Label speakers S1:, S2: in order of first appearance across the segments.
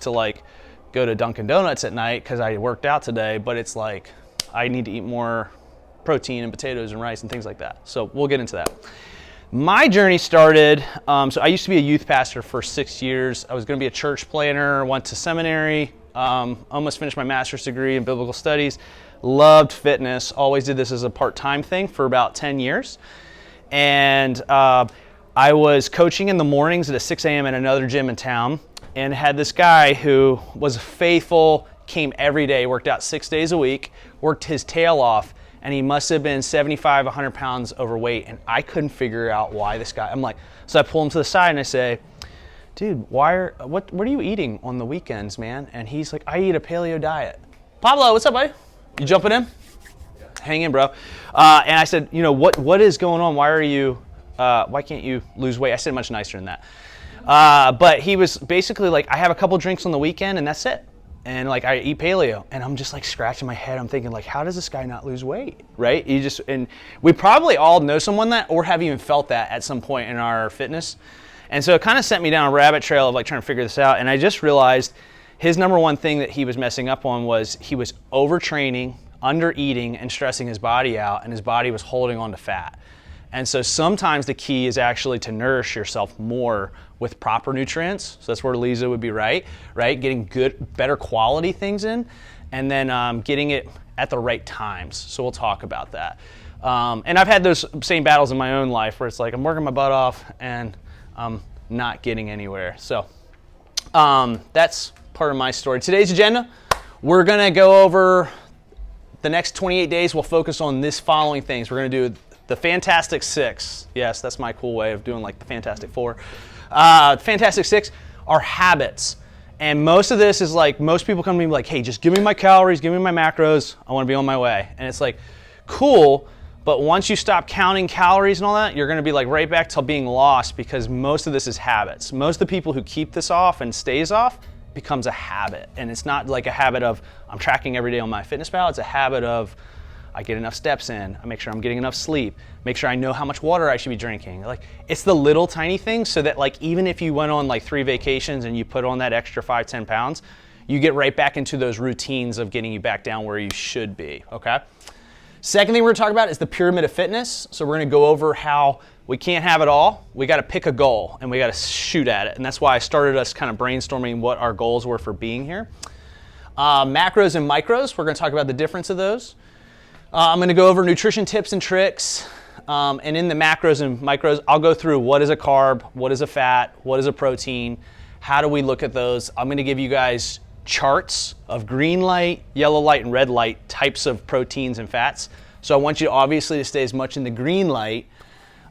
S1: to like go to Dunkin' Donuts at night because I worked out today, but it's like I need to eat more protein and potatoes and rice and things like that. So we'll get into that. My journey started, so I used to be a youth pastor for 6 years. I was going to be a church planner, went to seminary, almost finished my master's degree in biblical studies, loved fitness, always did this as a part-time thing for about 10 years. And I was coaching in the mornings at 6 a.m. at another gym in town, and had this guy who was faithful, came every day, worked out 6 days a week, worked his tail off, and he must have been 75, 100 pounds overweight, and I couldn't figure out why this guy, so I pull him to the side and I say, dude, what are you eating on the weekends, man? And he's like, I eat a paleo diet. Pablo, what's up, buddy? You jumping in? Yeah. Hang in, bro. And I said, what is going on? Why can't you lose weight? I said much nicer than that. But he was basically like, I have a couple drinks on the weekend and that's it. And like I eat paleo, and I'm just like scratching my head. I'm thinking like, how does this guy not lose weight, right? And we probably all know someone that, or have even felt that at some point in our fitness. And so it kind of sent me down a rabbit trail of like trying to figure this out. And I just realized his number one thing that he was messing up on was he was overtraining, under eating, and stressing his body out, and his body was holding on to fat. And so sometimes the key is actually to nourish yourself more with proper nutrients. So that's where Lisa would be right? Getting good, better quality things in, and then getting it at the right times. So we'll talk about that. And I've had those same battles in my own life where it's like I'm working my butt off and I'm not getting anywhere. So that's part of my story. Today's agenda, we're gonna go over the next 28 days. We'll focus on this following things. We're gonna do the Fantastic Six. Yes, that's my cool way of doing like the Fantastic Four. Fantastic Six are habits. And most of this is like, most people come to me like, hey, just give me my calories, give me my macros, I wanna be on my way. And it's like, cool, but once you stop counting calories and all that, you're gonna be like right back to being lost, because most of this is habits. Most of the people who keep this off and stays off becomes a habit. And it's not like a habit of, I'm tracking every day on MyFitnessPal, it's a habit of, I get enough steps in, I make sure I'm getting enough sleep, make sure I know how much water I should be drinking. Like, it's the little tiny things, so that like even if you went on like 3 vacations and you put on that extra 5-10 pounds, you get right back into those routines of getting you back down where you should be, okay? Second thing we're gonna talk about is the pyramid of fitness. So we're gonna go over how we can't have it all. We gotta pick a goal and we gotta shoot at it. And that's why I started us kind of brainstorming what our goals were for being here. Macros and micros, we're gonna talk about the difference of those. I'm gonna go over nutrition tips and tricks. And in the macros and micros, I'll go through what is a carb, what is a fat, what is a protein, how do we look at those. I'm gonna give you guys charts of green light, yellow light, and red light types of proteins and fats. So I want you obviously to stay as much in the green light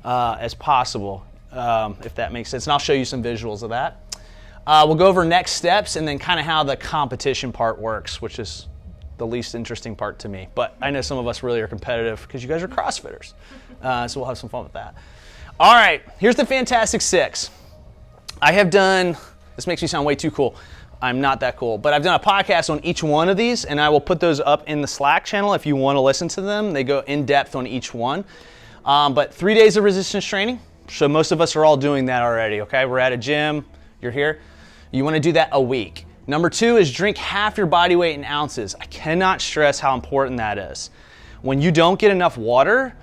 S1: as possible, if that makes sense. And I'll show you some visuals of that. We'll go over next steps and then kind of how the competition part works, which is the least interesting part to me. But I know some of us really are competitive because you guys are CrossFitters. So we'll have some fun with that. All right, here's the Fantastic Six. I have done, this makes me sound way too cool. I'm not that cool, but I've done a podcast on each one of these, and I will put those up in the Slack channel if you want to listen to them. They go in depth on each one. But 3 days of resistance training. So most of us are all doing that already, okay? We're at a gym, you're here. You want to do that a week. Number 2 is drink half your body weight in ounces. I cannot stress how important that is. When you don't get enough water,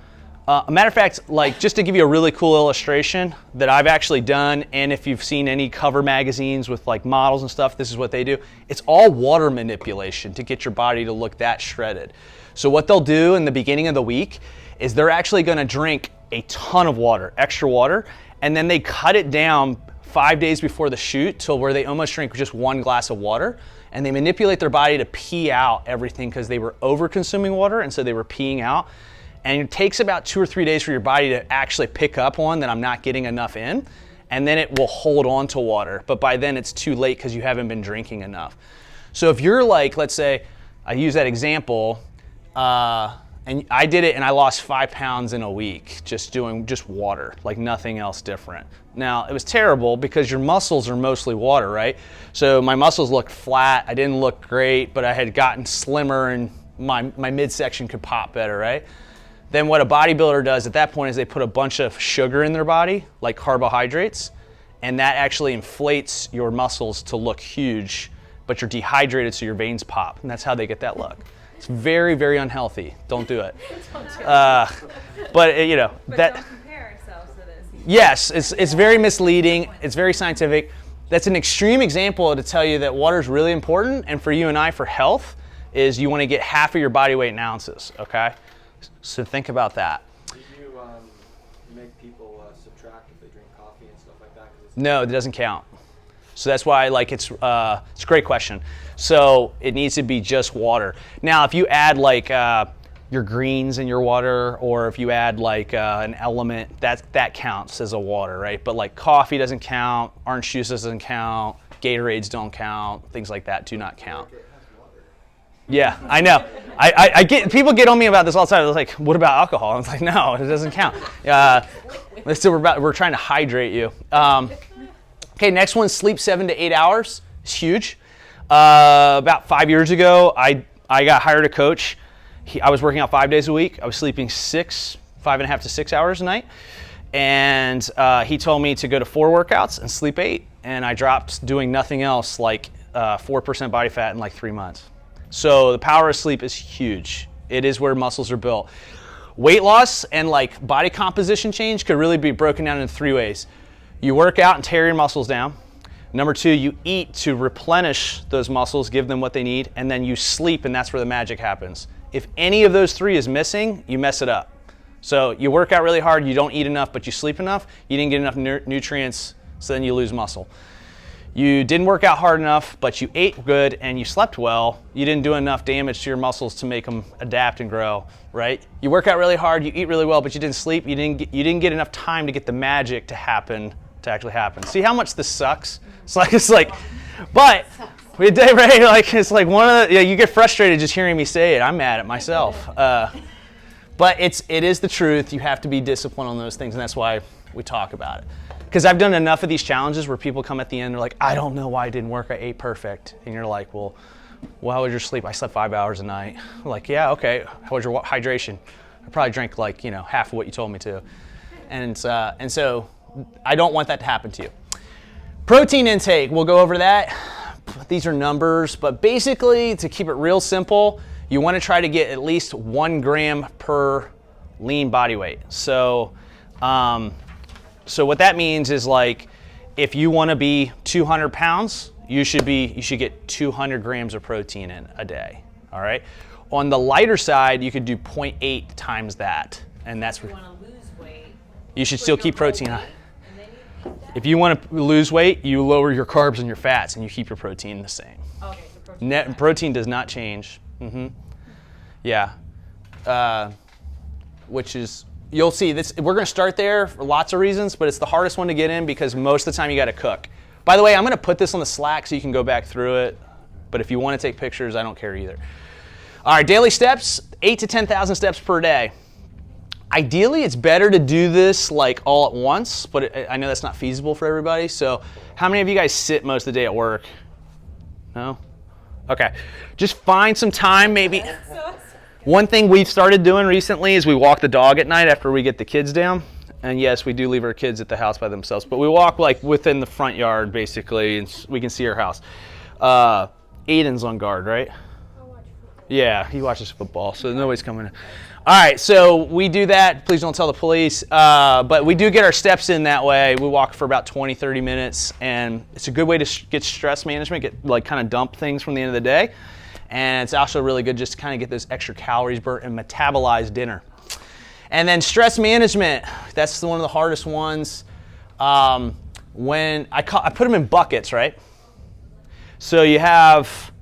S1: a matter of fact, like just to give you a really cool illustration that I've actually done, and if you've seen any cover magazines with like models and stuff, this is what they do. It's all water manipulation to get your body to look that shredded. So what they'll do in the beginning of the week is they're actually gonna drink a ton of water, extra water, and then they cut it down 5 days before the shoot till where they almost drink just 1 glass of water, and they manipulate their body to pee out everything because they were over consuming water, and so they were peeing out. And it takes about 2 or 3 days for your body to actually pick up on that I'm not getting enough in, and then it will hold on to water. But by then it's too late because you haven't been drinking enough. So if you're like, let's say, I use that example, and I did it and I lost 5 pounds in a week just doing just water, like nothing else different. Now, it was terrible because your muscles are mostly water, right? So my muscles looked flat, I didn't look great, but I had gotten slimmer and my midsection could pop better, right? Then what a bodybuilder does at that point is they put a bunch of sugar in their body, like carbohydrates, and that actually inflates your muscles to look huge but you're dehydrated so your veins pop, and that's how they get that look. It's very, very unhealthy. Don't do it. But you know,
S2: But
S1: that.
S2: don't compare ourselves to this.
S1: Yes, it's very misleading. It's very scientific. That's an extreme example to tell you that water is really important, and for you and I, for health, is you want to get half of your body weight in ounces, okay? So think about that.
S3: Did you make people subtract if they drink coffee and stuff like that?
S1: No, it doesn't count. So that's why, like, it's a great question. So it needs to be just water. Now, if you add like your greens in your water, or if you add like an element, that counts as a water, right? But like coffee doesn't count, orange juice doesn't count, Gatorades don't count, things like that do not count. Yeah, I know. I get people get on me about this all the time. They're like, "What about alcohol?" I was like, "No, it doesn't count." So we're trying to hydrate you. Okay, next one: sleep 7 to 8 hours. It's huge. About 5 years ago, I got hired a coach. I was working out 5 days a week. I was sleeping 5.5 to 6 hours a night, and he told me to go to 4 workouts and sleep 8. And I dropped doing nothing else, like 4% body fat in like 3 months. So the power of sleep is huge. It is where muscles are built. Weight loss and like body composition change could really be broken down in 3 ways. You work out and tear your muscles down. Number 2, you eat to replenish those muscles, give them what they need, and then you sleep, and that's where the magic happens. If any of those 3 is missing, you mess it up. So you work out really hard, you don't eat enough, but you sleep enough, you didn't get enough nutrients, so then you lose muscle. You didn't work out hard enough, but you ate good and you slept well. You didn't do enough damage to your muscles to make them adapt and grow, right? You work out really hard, you eat really well, but you didn't sleep. You didn't get enough time to get the magic to actually happen. See how much this sucks? It's like, but we did, right? Like it's like one of the, you get frustrated just hearing me say it. I'm mad at myself. But it is the truth. You have to be disciplined on those things, and that's why we talk about it. Because I've done enough of these challenges where people come at the end, they're like, I don't know why it didn't work, I ate perfect. And you're like, well, how was your sleep? I slept 5 hours a night. I'm like, yeah, okay. How was your hydration? I probably drank like, half of what you told me to. And so I don't want that to happen to you. Protein intake, we'll go over that. These are numbers, but basically, to keep it real simple, you want to try to get at least 1 gram per lean body weight. So what that means is, like, if you want to be 200 pounds, you should get 200 grams of protein in a day. All right. On the lighter side, you could do 0.8 times that, and that's
S2: If you want to lose weight,
S1: you should still keep protein high. If you want to lose weight, you lower your carbs and your fats, and you keep your protein the same.
S2: Okay, so
S1: Protein does not change. Yeah. Which is, you'll see this. We're going to start there for lots of reasons, but it's the hardest one to get in because most of the time you got to cook. By the way, I'm going to put this on the Slack so you can go back through it. But if you want to take pictures, I don't care either. All right, daily steps, 8 to 10,000 steps per day. Ideally, it's better to do this like all at once, but I know that's not feasible for everybody. So how many of you guys sit most of the day at work? No? Okay. Just find some time, maybe. One thing we've started doing recently is we walk the dog at night after we get the kids down. And yes, we do leave our kids at the house by themselves, but we walk like within the front yard basically, and we can see our house. Aiden's on guard, right? Yeah, he watches football, so nobody's coming in. All right, so we do that. Please don't tell the police. But we do get our steps in that way. We walk for about 20, 30 minutes, and it's a good way to get stress management, kind of dump things from the end of the day. And it's also really good just to kind of get those extra calories burnt and metabolize dinner. And then stress management, that's one of the hardest ones. When I put them in buckets, right? So you have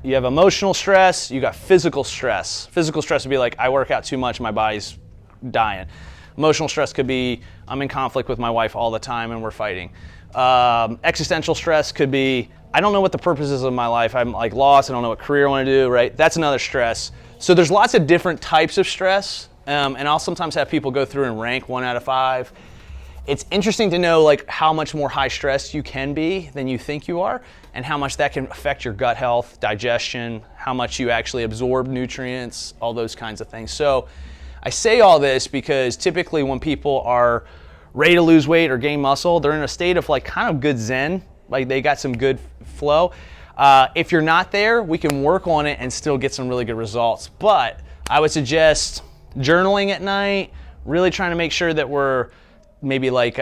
S1: emotional stress, you got physical stress. Physical stress would be like, I work out too much, my body's dying. Emotional stress could be, I'm in conflict with my wife all the time and we're fighting. Existential stress could be, I don't know what the purpose is of my life. I'm like lost, I don't know what career I want to do, right? That's another stress. So there's lots of different types of stress, and I'll sometimes have people go through and rank 1 out of 5. It's interesting to know like how much more high stress you can be than you think you are, and how much that can affect your gut health, digestion, how much you actually absorb nutrients, all those kinds of things. So I say all this because typically when people are ready to lose weight or gain muscle, they're in a state of like kind of good zen, like they got some good flow. If you're not there, we can work on it and still get some really good results. But I would suggest journaling at night, really trying to make sure that we're maybe like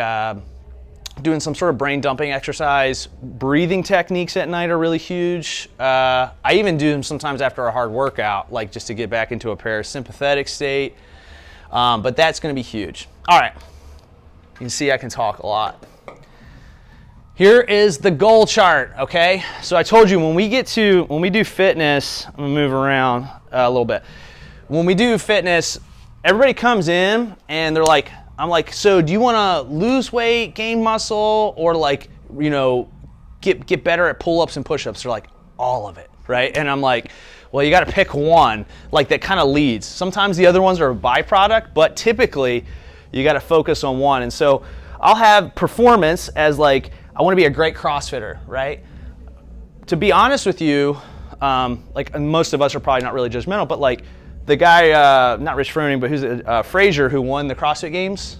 S1: doing some sort of brain dumping exercise. Breathing techniques at night are really huge. I even do them sometimes after a hard workout, like just to get back into a parasympathetic state. But that's going to be huge. All right. You can see I can talk a lot. Here is the goal chart, okay? So I told you when we do fitness, I'm gonna move around a little bit. When we do fitness, everybody comes in and they're like, I'm like, so do you wanna lose weight, gain muscle, or like, you know, get better at pull-ups and push-ups? They're like, all of it, right? And I'm like, well, you gotta pick one, like that kind of leads. Sometimes the other ones are a byproduct, but typically you gotta focus on one. And so I'll have performance as like, I want to be a great CrossFitter, right? To be honest with you, like most of us are probably not really judgmental, but like the guy, not Rich Froning, but who's Frazier, who won the CrossFit Games,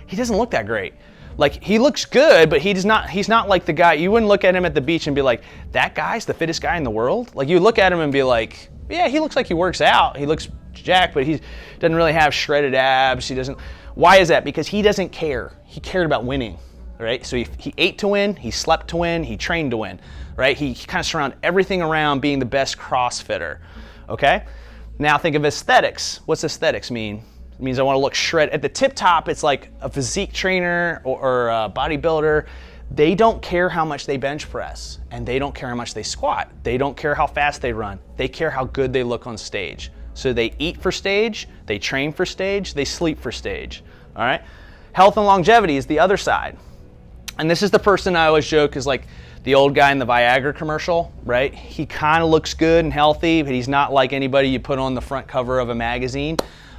S1: he doesn't look that great. Like he looks good, but he's not like the guy. You wouldn't look at him at the beach and be like, that guy's the fittest guy in the world. Like you look at him and be like, yeah, he looks like he works out. He looks jacked, but he doesn't really have shredded abs. He doesn't. Why is that? Because he doesn't care. He cared about winning. Right? So he ate to win, he slept to win, he trained to win, right? He kind of surrounded everything around being the best CrossFitter, okay? Now think of aesthetics. What's aesthetics mean? It means I want to look shredded. At the tip top, it's like a physique trainer or a bodybuilder. They don't care how much they bench press, and they don't care how much they squat. They don't care how fast they run. They care how good they look on stage. So they eat for stage, they train for stage, they sleep for stage, all right? Health and longevity is the other side. And this is the person I always joke is like the old guy in the Viagra commercial, right? He kind of looks good and healthy, but he's not like anybody you put on the front cover of a magazine.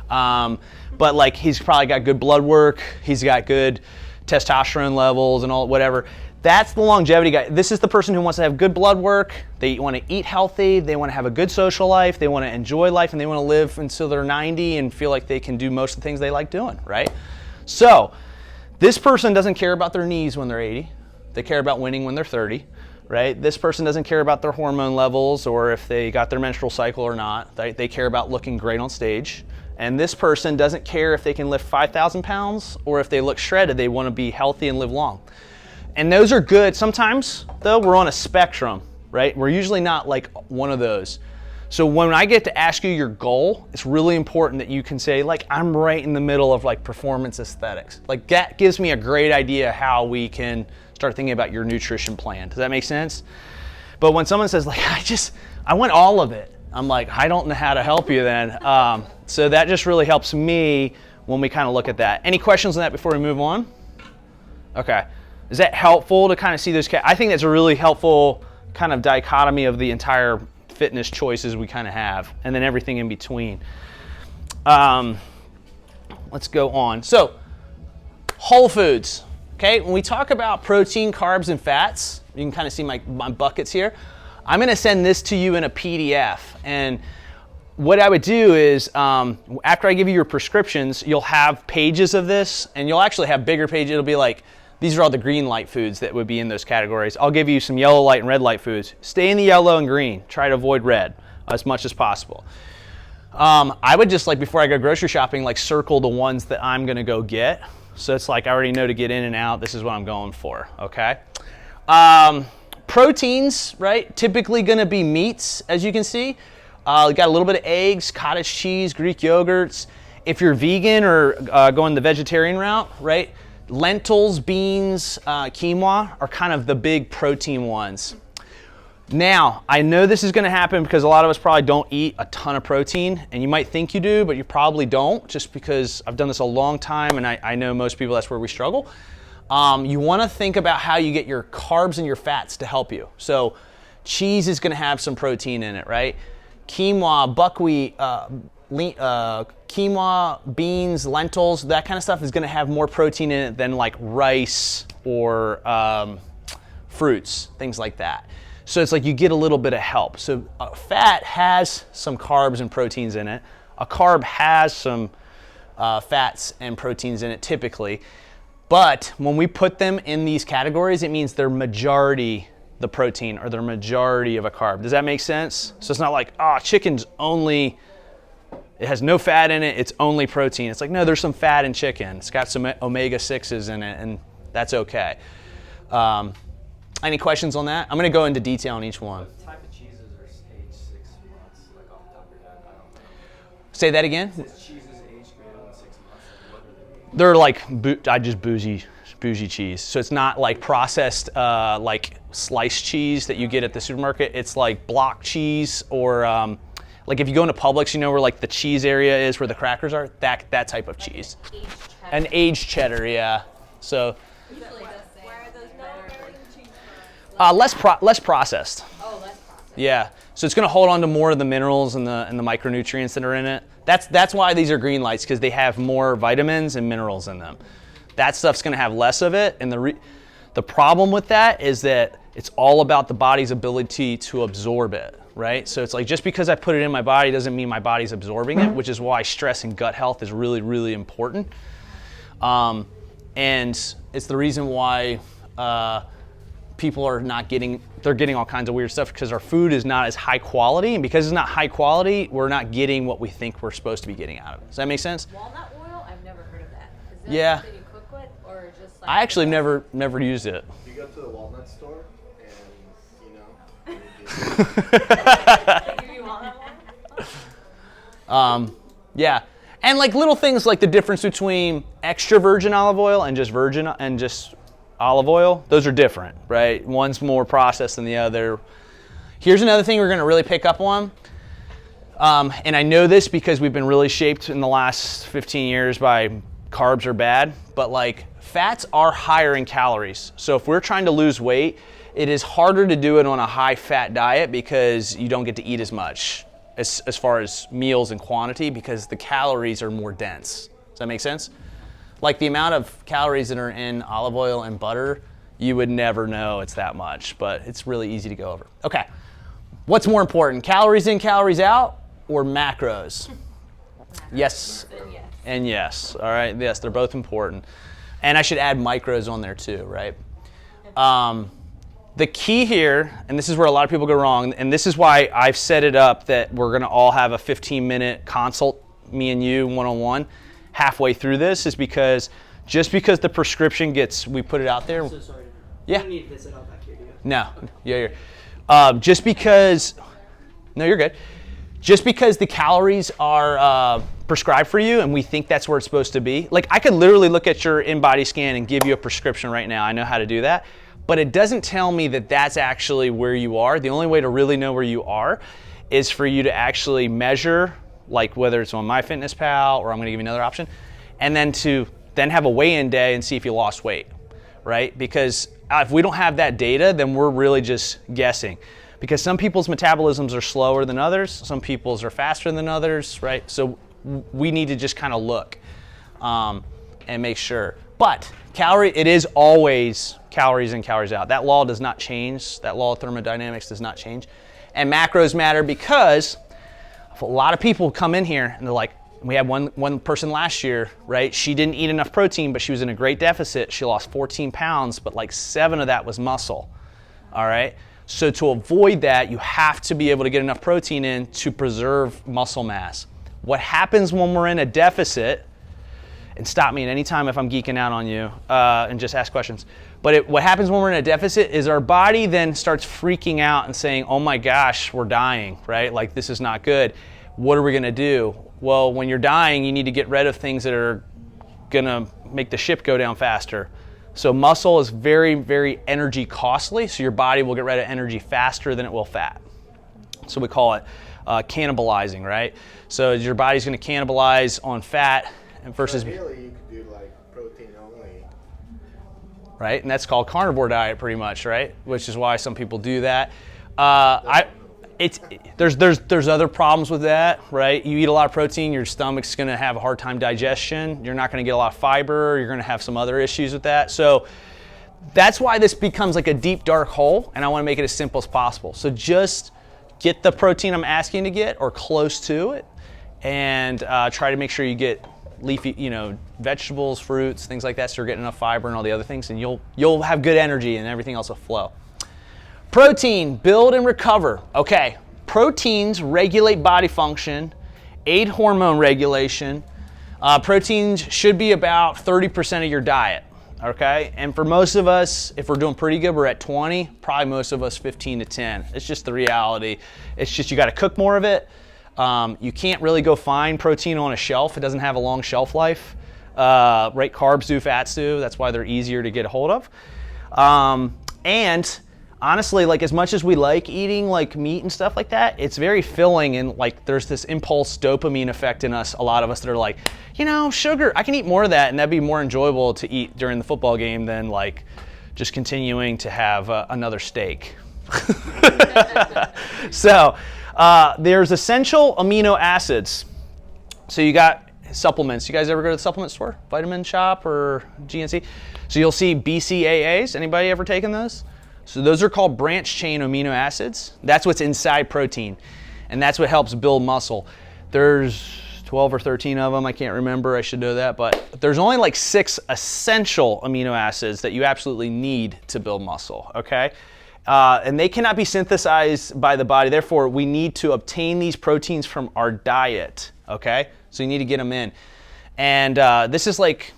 S1: But like he's probably got good blood work, he's got good testosterone levels and all whatever. That's the longevity guy. This is the person who wants to have good blood work, they want to eat healthy, they want to have a good social life, they want to enjoy life, and they want to live until they're 90 and feel like they can do most of the things they like doing, right? So, this person doesn't care about their knees when they're 80. They care about winning when they're 30, right? This person doesn't care about their hormone levels or if they got their menstrual cycle or not. They care about looking great on stage. And this person doesn't care if they can lift 5,000 pounds or if they look shredded. They want to be healthy and live long. And those are good. Sometimes, though, we're on a spectrum, right? We're usually not like one of those. So when I get to ask you your goal, it's really important that you can say, like, I'm right in the middle of like performance aesthetics. Like that gives me a great idea how we can start thinking about your nutrition plan. Does that make sense? But when someone says like, I want all of it, I'm like, I don't know how to help you then. So that just really helps me when we kind of look at that. Any questions on that before we move on? Okay. Is that helpful to kind of see those? I think that's a really helpful kind of dichotomy of the entire fitness choices we kind of have, and then everything in between. Let's go on. So, whole foods. Okay, when we talk about protein, carbs, and fats, you can kind of see my buckets here. I'm going to send this to you in a PDF, and what I would do is after I give you your prescriptions, you'll have pages of this, and you'll actually have bigger pages. It'll be like, these are all the green light foods that would be in those categories. I'll give you some yellow light and red light foods. Stay in the yellow and green. Try to avoid red as much as possible. I would just, like, before I go grocery shopping, like circle the ones that I'm going to go get. So it's like I already know to get in and out. This is what I'm going for, okay? Proteins, right? Typically going to be meats, as you can see. You got a little bit of eggs, cottage cheese, Greek yogurts. If you're vegan or going the vegetarian route, right? Lentils, beans, quinoa are kind of the big protein ones. Now, I know this is going to happen because a lot of us probably don't eat a ton of protein, and you might think you do, but you probably don't, just because I've done this a long time, and I know most people that's where we struggle. You want to think about how you get your carbs and your fats to help you. So cheese is going to have some protein in it, right? Quinoa, buckwheat, quinoa, beans, lentils, that kind of stuff is going to have more protein in it than like rice or fruits, things like that. So it's like you get a little bit of help. So fat has some carbs and proteins in it. A carb has some fats and proteins in it typically. But when we put them in these categories, it means they're majority the protein or the majority of a carb. Does that make sense? So it's not like, chicken's only, it has no fat in it, it's only protein. It's like, no, there's some fat in chicken. It's got some omega-6s in it, and that's okay. Any questions on that? I'm gonna go into detail on each one.
S3: What type of cheeses are aged 6 months, like off the top of your head? I don't know.
S1: Say that again?
S3: Cheeses aged greater than 6 months, like what are they?
S1: They're like, just bougie cheese. So it's not like processed, like sliced cheese that you get at the supermarket. It's like block cheese, or like if you go into Publix, you know where like the cheese area is where the crackers are? That type of cheese. An aged cheddar, yeah. So
S2: Why are those better?
S1: less processed.
S2: Oh, less processed.
S1: Yeah. So it's going to hold on to more of the minerals and the micronutrients that are in it. That's why these are green lights, because they have more vitamins and minerals in them. That stuff's going to have less of it, and the problem with that is that it's all about the body's ability to absorb it, right? So it's like, just because I put it in my body doesn't mean my body's absorbing it, which is why stress and gut health is really, really important. And it's the reason why people are they're getting all kinds of weird stuff, because our food is not as high quality, and because it's not high quality, we're not getting what we think we're supposed to be getting out of it. Does that make sense?
S2: Walnut oil? I've never heard of that. Is that
S1: Yeah.
S2: something you cook with, or just like?
S1: I actually never used it.
S4: You go to the walnut store and,
S2: They give you walnut oil?
S1: Yeah, and like little things like the difference between extra virgin olive oil and just virgin and just olive oil, those are different, right? One's more processed than the other. Here's another thing we're going to really pick up on, and I know this because we've been really shaped in the last 15 years by carbs are bad, but like fats are higher in calories. So if we're trying to lose weight, it is harder to do it on a high fat diet, because you don't get to eat as much as far as meals and quantity, because the calories are more dense. Does that make sense? Like the amount of calories that are in olive oil and butter, you would never know it's that much, but it's really easy to go over. Okay, what's more important, calories in, calories out, or macros? Yes
S2: Then yes.
S1: and yes, all right, yes, they're both important. And I should add micros on there too, right? The key here, and this is where a lot of people go wrong, and this is why I've set it up that we're gonna all have a 15-minute consult, me and you, one-on-one, halfway through this, is because just because the prescription we put it out there.
S5: So sorry.
S1: Yeah.
S5: You don't need to visit out back here, do you?
S1: No, yeah, just because, no, you're good. Just because the calories are prescribed for you and we think that's where it's supposed to be. Like, I could literally look at your in-body scan and give you a prescription right now. I know how to do that. But it doesn't tell me that that's actually where you are. The only way to really know where you are is for you to actually measure, like whether it's on MyFitnessPal, or I'm gonna give you another option, and then to have a weigh-in day and see if you lost weight, right? Because if we don't have that data, then we're really just guessing. Because some people's metabolisms are slower than others, some people's are faster than others, right? So we need to just kind of look and make sure. But it is always calories in, calories out. That law does not change. That law of thermodynamics does not change. And macros matter because a lot of people come in here and they're like, we had one person last year, right? She didn't eat enough protein, but she was in a great deficit. She lost 14 pounds, but like 7 of that was muscle, all right? So to avoid that, you have to be able to get enough protein in to preserve muscle mass. What happens when we're in a deficit, and stop me at any time if I'm geeking out on you, and just ask questions. But what happens when we're in a deficit is our body then starts freaking out and saying, oh my gosh, we're dying, right? Like, this is not good. What are we gonna do? Well, when you're dying, you need to get rid of things that are gonna make the ship go down faster. So muscle is very, very energy costly, so your body will get rid of energy faster than it will fat. So we call it cannibalizing, right? So your body's gonna cannibalize on fat versus...
S4: Ideally, you could do like protein only.
S1: Right, and that's called carnivore diet pretty much, right? Which is why some people do that. There's other problems with that, right? You eat a lot of protein, your stomach's gonna have a hard time digestion. You're not gonna get a lot of fiber. You're gonna have some other issues with that. So that's why this becomes like a deep, dark hole, and I wanna make it as simple as possible. So just get the protein I'm asking to get, or close to it, and try to make sure you get leafy, vegetables, fruits, things like that, so you're getting enough fiber and all the other things, and you'll have good energy and everything else will flow. Protein, build and recover. Okay, proteins regulate body function, aid hormone regulation. Proteins should be about 30% of your diet, okay? And for most of us, if we're doing pretty good, we're at 20, probably most of us 15 to 10. It's just the reality. It's just you gotta cook more of it. You can't really go find protein on a shelf. It doesn't have a long shelf life. Right, carbs do, fats do. That's why they're easier to get a hold of. And honestly, like as much as we like eating like meat and stuff like that, it's very filling, and like there's this impulse dopamine effect in us, a lot of us that are like, sugar, I can eat more of that and that'd be more enjoyable to eat during the football game than like just continuing to have another steak. So there's essential amino acids. So you got supplements. You guys ever go to the supplement store? Vitamin Shop or GNC? So you'll see BCAAs. Anybody ever taken those? So those are called branch chain amino acids. That's what's inside protein. And that's what helps build muscle. There's 12 or 13 of them. I can't remember. I should know that. But there's only like 6 essential amino acids that you absolutely need to build muscle, okay? And they cannot be synthesized by the body. Therefore, we need to obtain these proteins from our diet, okay? So you need to get them in. And this is like,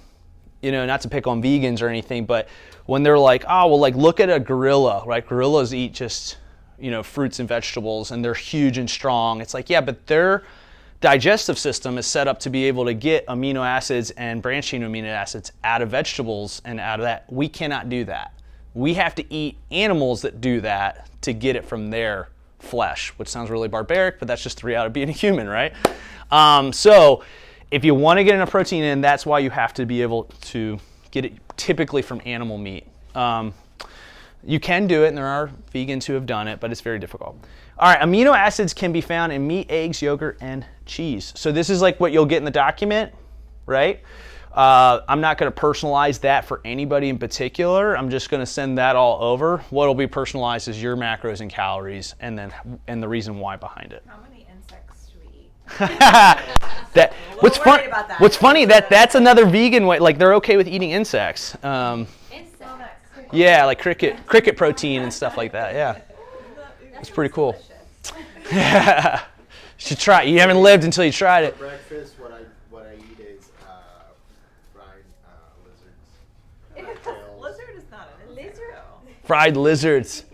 S1: not to pick on vegans or anything, but when they're like, look at a gorilla, right? Gorillas eat just, fruits and vegetables, and they're huge and strong. It's like, yeah, but their digestive system is set up to be able to get amino acids and branched chain amino acids out of vegetables and out of that. We cannot do that. We have to eat animals that do that to get it from their flesh, which sounds really barbaric, but that's just the reality of being a human, right? So if you want to get enough protein in, that's why you have to be able to get it typically from animal meat. You can do it, and there are vegans who have done it, but it's very difficult. All right, amino acids can be found in meat, eggs, yogurt, and cheese. So this is like what you'll get in the document, right? I'm not going to personalize that for anybody in particular. I'm just going to send that all over. What will be personalized is your macros and calories, and the reason why behind it.
S2: How many insects do we eat?
S1: What's funny that's another vegan way. Like they're okay with eating insects. Yeah, like cricket protein and stuff like that. Yeah, it's pretty cool. Yeah, you should try. You haven't lived until you tried it.
S4: For breakfast, what I eat is fried lizards.
S5: Lizard is not an insect, though.
S1: Fried lizards.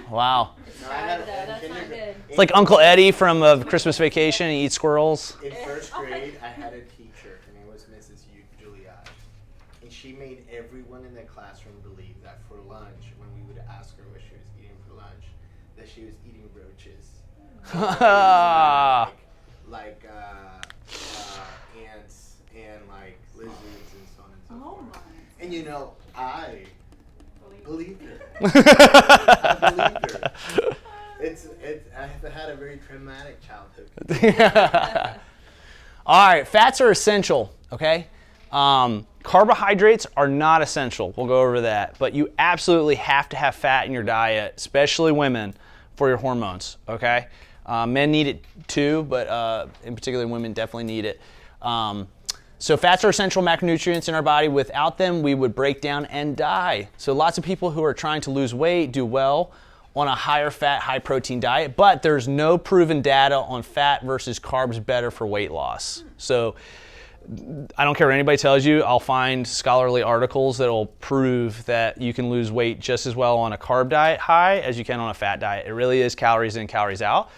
S1: Wow.
S2: That's not good.
S1: It's like Uncle Eddie from Christmas Vacation. He eats squirrels.
S4: In first grade, I had a teacher. Her name was Mrs. Juliet, and she made everyone in the classroom believe that for lunch, when we would ask her what she was eating for lunch, that she was eating roaches. like ants and like lizards and so on and so forth. And I believed her. I believed her. I've had a very traumatic childhood.
S1: All right, fats are essential, okay? Carbohydrates are not essential. We'll go over that. But you absolutely have to have fat in your diet, especially women, for your hormones, okay? Men need it too, but in particular, women definitely need it. So fats are essential macronutrients in our body. Without them, we would break down and die. So lots of people who are trying to lose weight do well on a higher fat, high protein diet, but there's no proven data on fat versus carbs better for weight loss. So I don't care what anybody tells you, I'll find scholarly articles that'll prove that you can lose weight just as well on a carb diet high as you can on a fat diet. It really is calories in, calories out.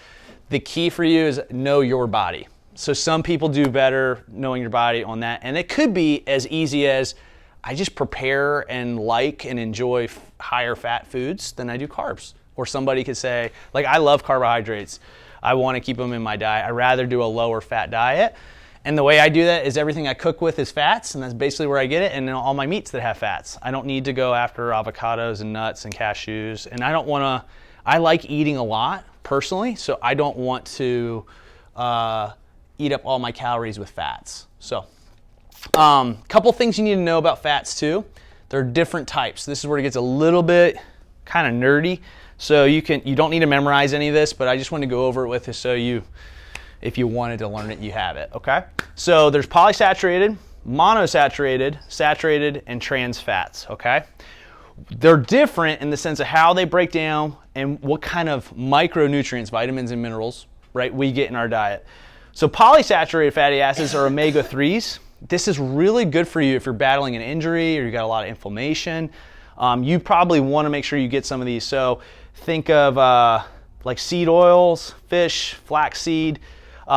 S1: The key for you is know your body. So some people do better knowing your body on that, and it could be as easy as I just prepare and like and enjoy higher fat foods than I do carbs. Or somebody could say, like, I love carbohydrates. I want to keep them in my diet. I'd rather do a lower fat diet. And the way I do that is everything I cook with is fats, and that's basically where I get it, and then all my meats that have fats. I don't need to go after avocados and nuts and cashews. And I like eating a lot personally, so I don't want to eat up all my calories with fats. So, couple things you need to know about fats too. There are different types. This is where it gets a little bit kind of nerdy. So you don't need to memorize any of this, but I just want to go over it with you so if you wanted to learn it, you have it, okay? So there's polysaturated, monosaturated, saturated, and trans fats, okay? They're different in the sense of how they break down and what kind of micronutrients, vitamins and minerals, right, we get in our diet. So polysaturated fatty acids are omega-3s. This is really good for you if you're battling an injury or you got a lot of inflammation. You probably want to make sure you get some of these. So think of like seed oils, fish, flaxseed.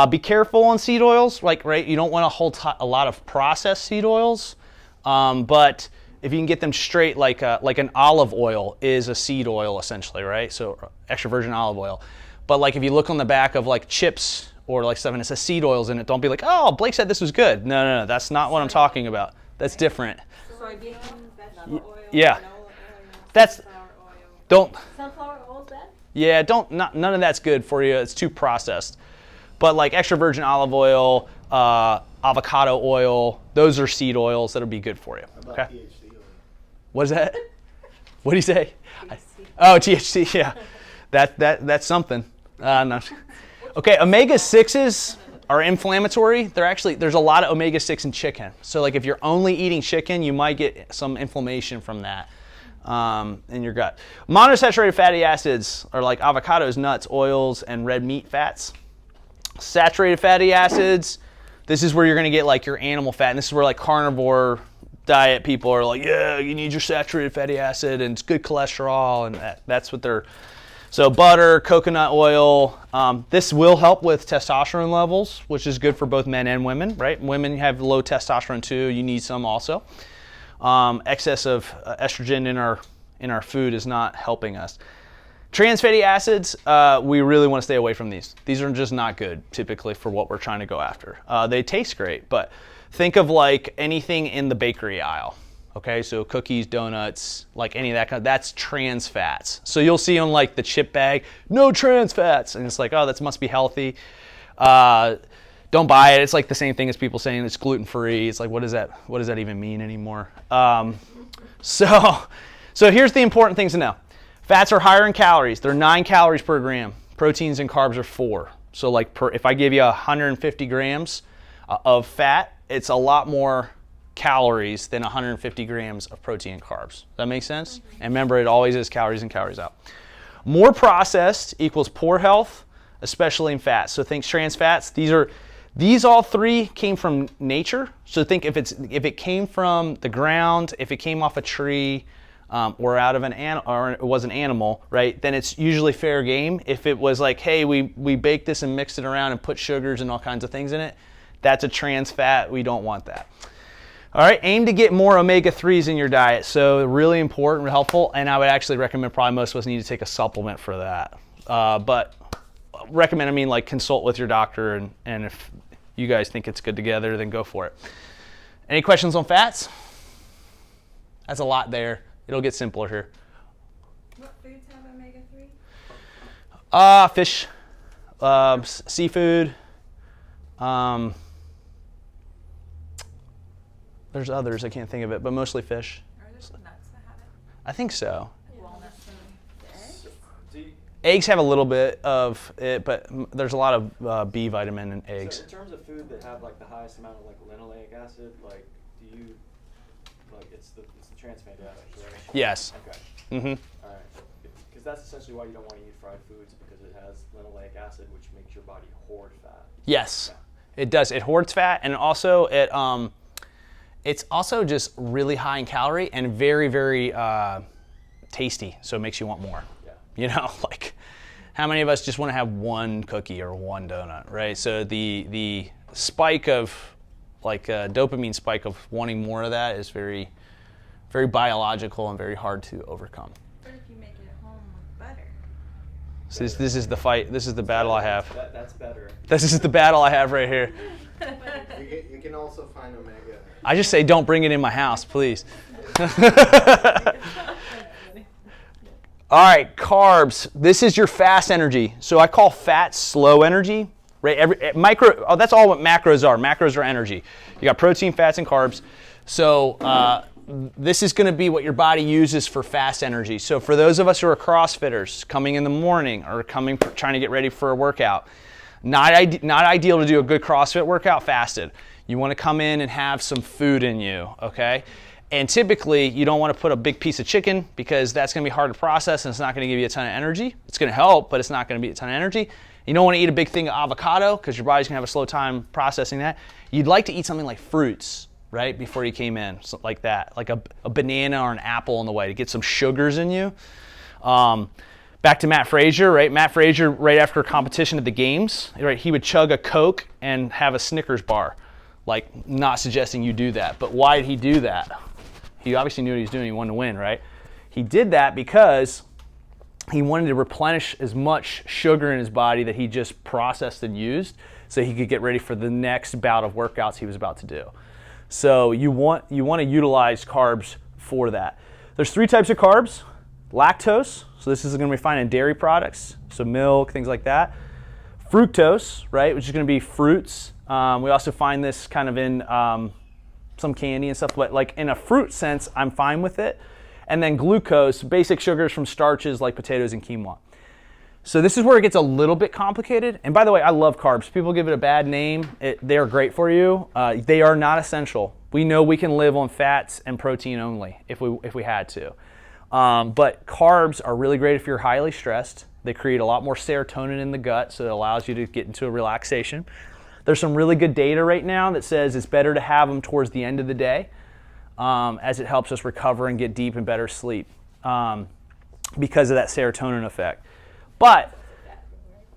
S1: Be careful on seed oils, like, right, you don't want a lot of processed seed oils, but if you can get them straight, like an olive oil is a seed oil essentially, right? So extra virgin olive oil. But like if you look on the back of like chips or like stuff and it says seed oils in it, don't be like, oh, Blake said this was good. No, that's not what I'm talking about. That's different.
S2: Soybean, vegetable oil,
S1: Yeah.
S2: canola oil,
S1: That's,
S2: sunflower oil.
S1: don't,
S2: Sunflower oil's bad?
S1: yeah, none of that's good for you. It's too processed. But like extra virgin olive oil, avocado oil, those are seed oils that'll be good for you.
S4: How about
S1: Okay.
S4: THC oil?
S1: What is that? What do you say? Oh, THC. Yeah, that's something. No. Okay, omega-6s are inflammatory. There's a lot of omega-6 in chicken. So like if you're only eating chicken, you might get some inflammation from that in your gut. Monounsaturated fatty acids are like avocados, nuts, oils, and red meat fats. Saturated fatty acids, this is where you're going to get like your animal fat, and this is where like carnivore diet people are like, yeah, you need your saturated fatty acid and it's good cholesterol, and that's what they're. So butter, coconut oil, this will help with testosterone levels, which is good for both men and women, right? Women have low testosterone too, you need some also. Excess of estrogen in our food is not helping us. Trans fatty acids, we really want to stay away from these. These are just not good typically for what we're trying to go after. They taste great, but think of like anything in the bakery aisle. Okay, so cookies, donuts, like any of that kind of, that's trans fats. So you'll see on like the chip bag, no trans fats, and it's like, oh, that must be healthy. Don't buy it. It's like the same thing as people saying it's gluten free. It's like, what does that even mean anymore? So here's the important things to know. Fats are higher in calories. They're 9 calories per gram. Proteins and carbs are 4. So like if I give you 150 grams of fat, it's a lot more calories than 150 grams of protein and carbs. Does that make sense? And remember, it always is calories in, calories out. More processed equals poor health, especially in fats. So think trans fats. These all three came from nature. So think if it came from the ground, if it came off a tree, or out of or it was an animal, right? Then it's usually fair game. If it was like, hey, we baked this and mixed it around and put sugars and all kinds of things in it, that's a trans fat. We don't want that. All right, aim to get more omega-3s in your diet. So really important, helpful, and I would actually recommend, probably most of us need to take a supplement for that. But recommend, I mean, like consult with your doctor, and if you guys think it's good together, then go for it. Any questions on fats? That's a lot there. It'll get simpler here.
S2: What foods have omega-3?
S1: Fish, seafood. There's others, I can't think of it, but mostly fish.
S5: Are there some nuts that have it?
S1: I think so.
S5: Walnuts and eggs?
S1: Eggs have a little bit of it, but there's a lot of B vitamin in eggs.
S3: So in terms of food that have like the highest amount of like linoleic acid, like do you like it's the trans fatty acid, right?
S1: Yes.
S3: Okay.
S1: Mm-hmm.
S3: All right. Because that's essentially why you don't want to eat fried foods, because it has linoleic acid, which makes your body hoard fat.
S1: Yes, it does. It hoards fat, and also it's also just really high in calorie and very, very tasty. So it makes you want more.
S3: Yeah.
S1: You know, like how many of us just want to have one cookie or one donut, right? So the spike of like dopamine spike of wanting more of that is very, very biological and very hard to overcome.
S2: What if you make it at home with butter?
S1: So this is the fight. This is the battle I have.
S3: That's better.
S1: This is the battle I have right here.
S4: You can also find omega.
S1: I just say don't bring it in my house, please. All right, carbs. This is your fast energy. So I call fat slow energy. Right? That's all what macros are. Macros are energy. You got protein, fats, and carbs. So this is going to be what your body uses for fast energy. So for those of us who are CrossFitters, coming in the morning or trying to get ready for a workout, not ideal to do a good CrossFit workout fasted. You want to come in and have some food in you, okay? And typically, you don't want to put a big piece of chicken because that's going to be hard to process and it's not going to give you a ton of energy. It's going to help, but it's not going to be a ton of energy. You don't want to eat a big thing of avocado because your body's going to have a slow time processing that. You'd like to eat something like fruits, right, before you came in, something like that, like a banana or an apple on the way to get some sugars in you. Back to Matt Frazier, right? Matt Frazier, right after a competition at the games, right, he would chug a Coke and have a Snickers bar. Like, not suggesting you do that, but why did he do that? He obviously knew what he was doing. He wanted to win, right? He did that because he wanted to replenish as much sugar in his body that he just processed and used so he could get ready for the next bout of workouts he was about to do. So you want to utilize carbs for that. There's 3 types of carbs. Lactose, so this is going to be found in dairy products, so milk, things like that. Fructose, right, which is going to be fruits. We also find this kind of in some candy and stuff, but like in a fruit sense, I'm fine with it. And then glucose, basic sugars from starches like potatoes and quinoa. So this is where it gets a little bit complicated. And by the way, I love carbs. People give it a bad name. They are great for you. They are not essential. We know we can live on fats and protein only if we had to. But carbs are really great if you're highly stressed. They create a lot more serotonin in the gut, so it allows you to get into a relaxation. There's some really good data right now that says it's better to have them towards the end of the day as it helps us recover and get deep and better sleep because of that serotonin effect. But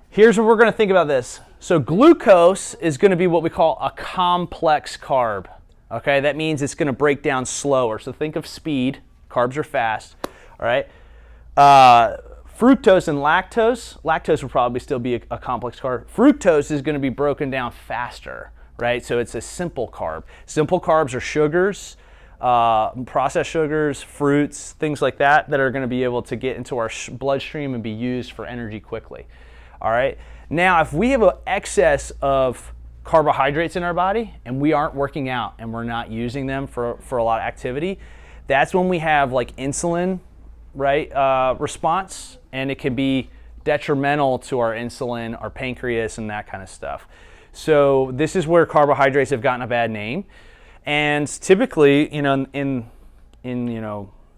S1: here's what we're going to think about this. So glucose is going to be what we call a complex carb. Okay, that means it's going to break down slower. So think of speed. Carbs are fast. All right. Fructose and lactose. Lactose will probably still be a complex carb. Fructose is going to be broken down faster, right? So it's a simple carb. Simple carbs are sugars, processed sugars, fruits, things like that are going to be able to get into our bloodstream and be used for energy quickly. All right. Now, if we have an excess of carbohydrates in our body and we aren't working out and we're not using them for a lot of activity, that's when we have like insulin, right, response, and it can be detrimental to our insulin, our pancreas, and that kind of stuff. So this is where carbohydrates have gotten a bad name. And typically, in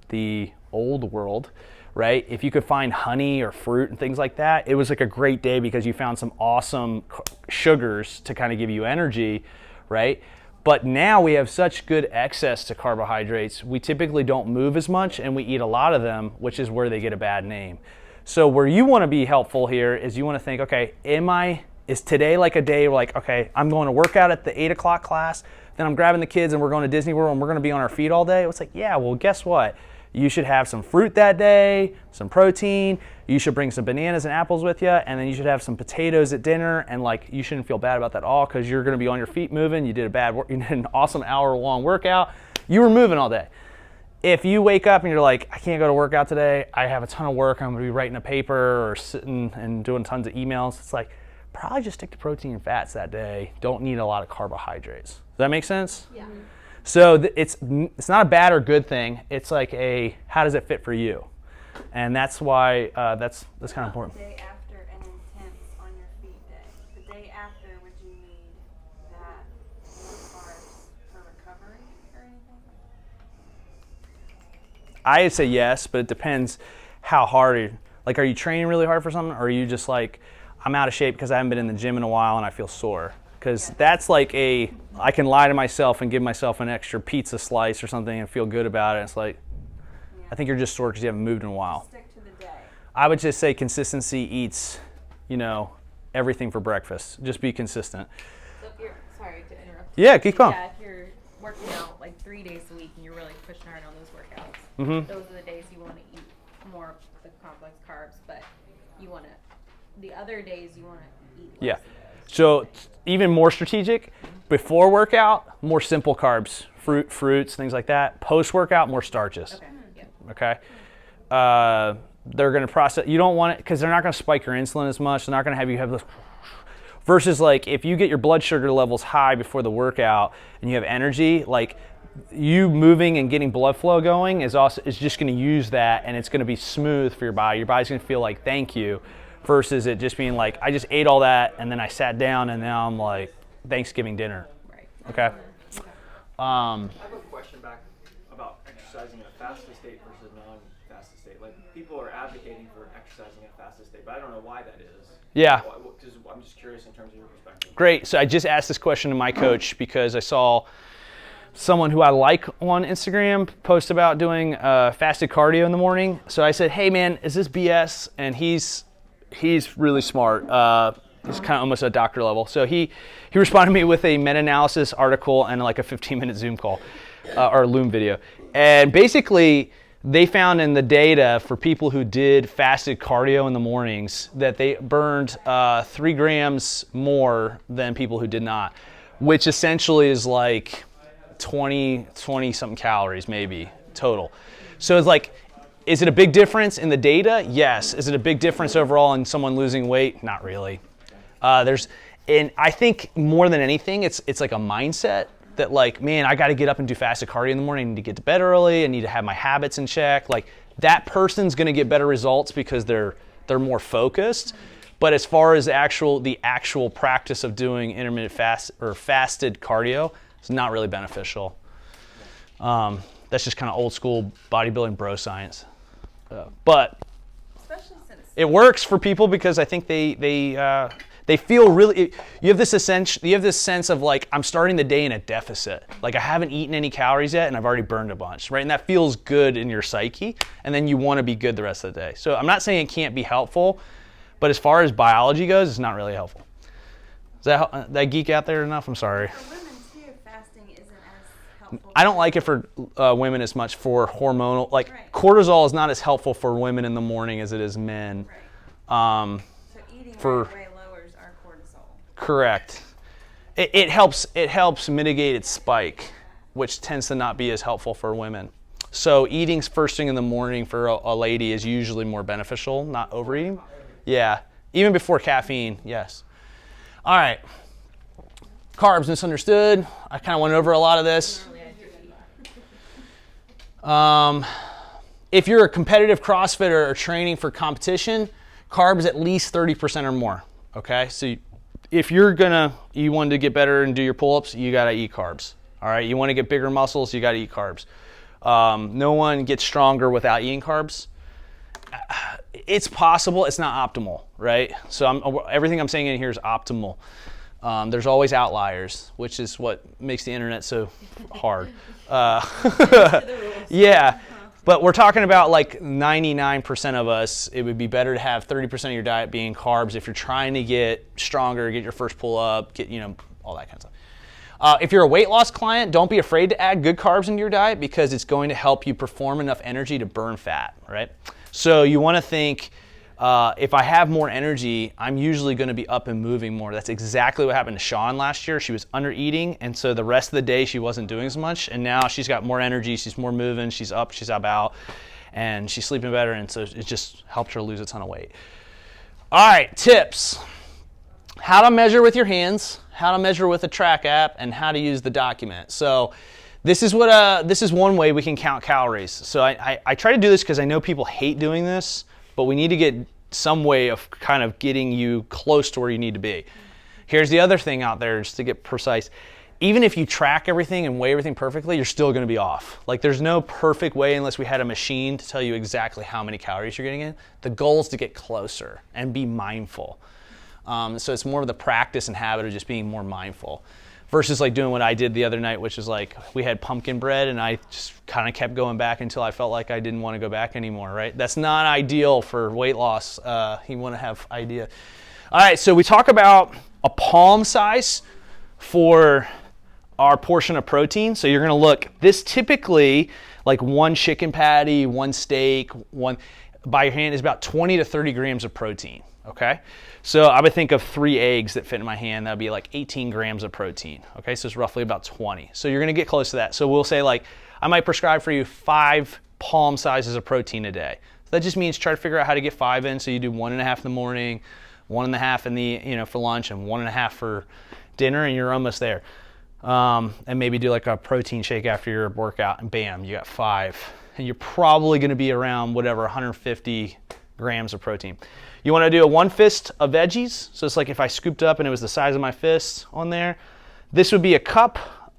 S1: the old world, right, if you could find honey or fruit and things like that, it was like a great day because you found some awesome sugars to kind of give you energy, right? But now we have such good access to carbohydrates, we typically don't move as much and we eat a lot of them, which is where they get a bad name. So where you want to be helpful here is you want to think, okay, is today like a day where like, okay, I'm going to work out at the 8 o'clock class, then I'm grabbing the kids and we're going to Disney World and we're going to be on our feet all day? It's like, yeah, well, guess what? You should have some fruit that day, some protein, you should bring some bananas and apples with you, and then you should have some potatoes at dinner, and like you shouldn't feel bad about that at all because you're going to be on your feet moving. You did an awesome hour-long workout. You were moving all day. If you wake up and you're like, I can't go to work out today, I have a ton of work, I'm going to be writing a paper or sitting and doing tons of emails, it's like, probably just stick to protein and fats that day. Don't need a lot of carbohydrates. Does that make sense?
S2: Yeah.
S1: So it's not a bad or good thing. It's like how does it fit for you? And that's why that's kind of important.
S5: The day after an intense on your feet day, the day after, would you need that more carbs for recovery or anything?
S1: I'd say yes, but it depends how hard. Like, are you training really hard for something, or are you just like, I'm out of shape because I haven't been in the gym in a while and I feel sore? Because that's like I can lie to myself and give myself an extra pizza slice or something and feel good about it. It's like, I think you're just sore because you haven't moved in a while.
S5: Stick to the day.
S1: I would just say consistency eats, everything for breakfast. Just be consistent.
S2: So if you're, sorry to interrupt.
S1: Yeah, keep going.
S2: Yeah, if you're working out like 3 days a week and you're really pushing hard on those workouts, those are the days you want to eat more of the complex carbs, but the other days you want to eat less.
S1: Yeah. So even more strategic, before workout, more simple carbs, fruits, things like that. Post-workout, more starches.
S2: Okay. Yeah.
S1: Okay. They're going to process. You don't want it because they're not going to spike your insulin as much. They're not going to have you have this. Versus like if you get your blood sugar levels high before the workout and you have energy, like you moving and getting blood flow going is just going to use that, and it's going to be smooth for your body. Your body's going to feel like thank you, versus it just being like I just ate all that and then I sat down and now I'm like Thanksgiving dinner.
S2: Right.
S1: Okay.
S3: I have a question back about exercising in a fasted state versus non-fasted state? Like, people are advocating for exercising in a fasted state, but I don't know why that is.
S1: Yeah.
S3: Because I'm just curious in terms of your perspective.
S1: Great. So I just asked this question to my coach because I saw someone who I like on Instagram post about doing fasted cardio in the morning. So I said, hey man, is this BS? And he's really smart. He's kind of almost at doctor level. So he responded to me with a meta-analysis article and like a 15-minute Zoom call or Loom video. And basically they found in the data for people who did fasted cardio in the mornings that they burned 3 grams more than people who did not, which essentially is like 20 something calories maybe total. So it's like, is it a big difference in the data? Yes. Is it a big difference overall in someone losing weight? Not really. And I think more than anything, it's like a mindset that like, man, I got to get up and do fasted cardio in the morning. I need to get to bed early. I need to have my habits in check. Like that person's going to get better results because they're more focused. But as far as the actual practice of doing intermittent fast or fasted cardio, it's not really beneficial. That's just kind of old school bodybuilding bro science. But
S5: Especially since
S1: it works for people because I think they feel really. You have this sense of like, I'm starting the day in a deficit. Like I haven't eaten any calories yet, and I've already burned a bunch, right? And that feels good in your psyche, and then you want to be good the rest of the day. So I'm not saying it can't be helpful, but as far as biology goes, it's not really helpful. Is that geek out there enough? I'm sorry.
S5: for women too, fasting isn't as helpful.
S1: I don't like it for women as much for hormonal. Like
S5: Right.
S1: cortisol is not as helpful for women in the morning as it is men.
S5: Right. So eating
S1: for-
S5: right away lowers our cortisol.
S1: Correct. It helps mitigate its spike, which tends to not be as helpful for women. So eating first thing in the morning for a lady is usually more beneficial, not overeating. Yeah, even before caffeine, yes. All right. Carbs misunderstood. I kind of went over a lot of this. If you're a competitive CrossFitter or training for competition, carbs at least 30% or more. Okay, so if you want to get better and do your pull-ups, you gotta eat carbs. All right, you want to get bigger muscles, you gotta eat carbs. No one gets stronger without eating carbs. It's possible, it's not optimal, right? So everything I'm saying in here is optimal. There's always outliers, which is what makes the internet so hard. Yeah, but we're talking about like 99% of us, it would be better to have 30% of your diet being carbs if you're trying to get stronger, get your first pull up, get, all that kind of stuff. If you're a weight loss client, don't be afraid to add good carbs into your diet because it's going to help you perform enough energy to burn fat, right? So you want to think, if I have more energy, I'm usually going to be up and moving more. That's exactly what happened to Sean last year. She was under eating, and so the rest of the day she wasn't doing as much, and now she's got more energy, she's more moving, she's up, she's about, and she's sleeping better, and so it just helped her lose a ton of weight. All right, tips. How to measure with your hands, how to measure with a track app, and how to use the document. So this is one way we can count calories. So I try to do this because I know people hate doing this, but we need to get some way of kind of getting you close to where you need to be. Here's the other thing out there, just to get precise. Even if you track everything and weigh everything perfectly, you're still going to be off. Like there's no perfect way unless we had a machine to tell you exactly how many calories you're getting in. The goal is to get closer and be mindful. So it's more of the practice and habit of just being more mindful versus like doing what I did the other night, which is like we had pumpkin bread and I just kind of kept going back until I felt like I didn't want to go back anymore, right? That's not ideal for weight loss. You want to have idea. All right, so we talk about a palm size for our portion of protein. So you're going to look, this typically like one chicken patty, one steak, one by your hand is about 20 to 30 grams of protein, okay? So I would think of 3 eggs that fit in my hand. That would be like 18 grams of protein. Okay, so it's roughly about 20. So you're gonna get close to that. So we'll say like, I might prescribe for you 5 palm sizes of protein a day. So that just means try to figure out how to get 5 in. So you do 1.5 in the morning, 1.5 in the, for lunch and 1.5 for dinner and you're almost there. And maybe do like a protein shake after your workout and bam, you got 5. And you're probably gonna be around whatever, 150 grams of protein. You want to do a 1 fist of veggies. So it's like if I scooped up and it was the size of my fist on there. This would be a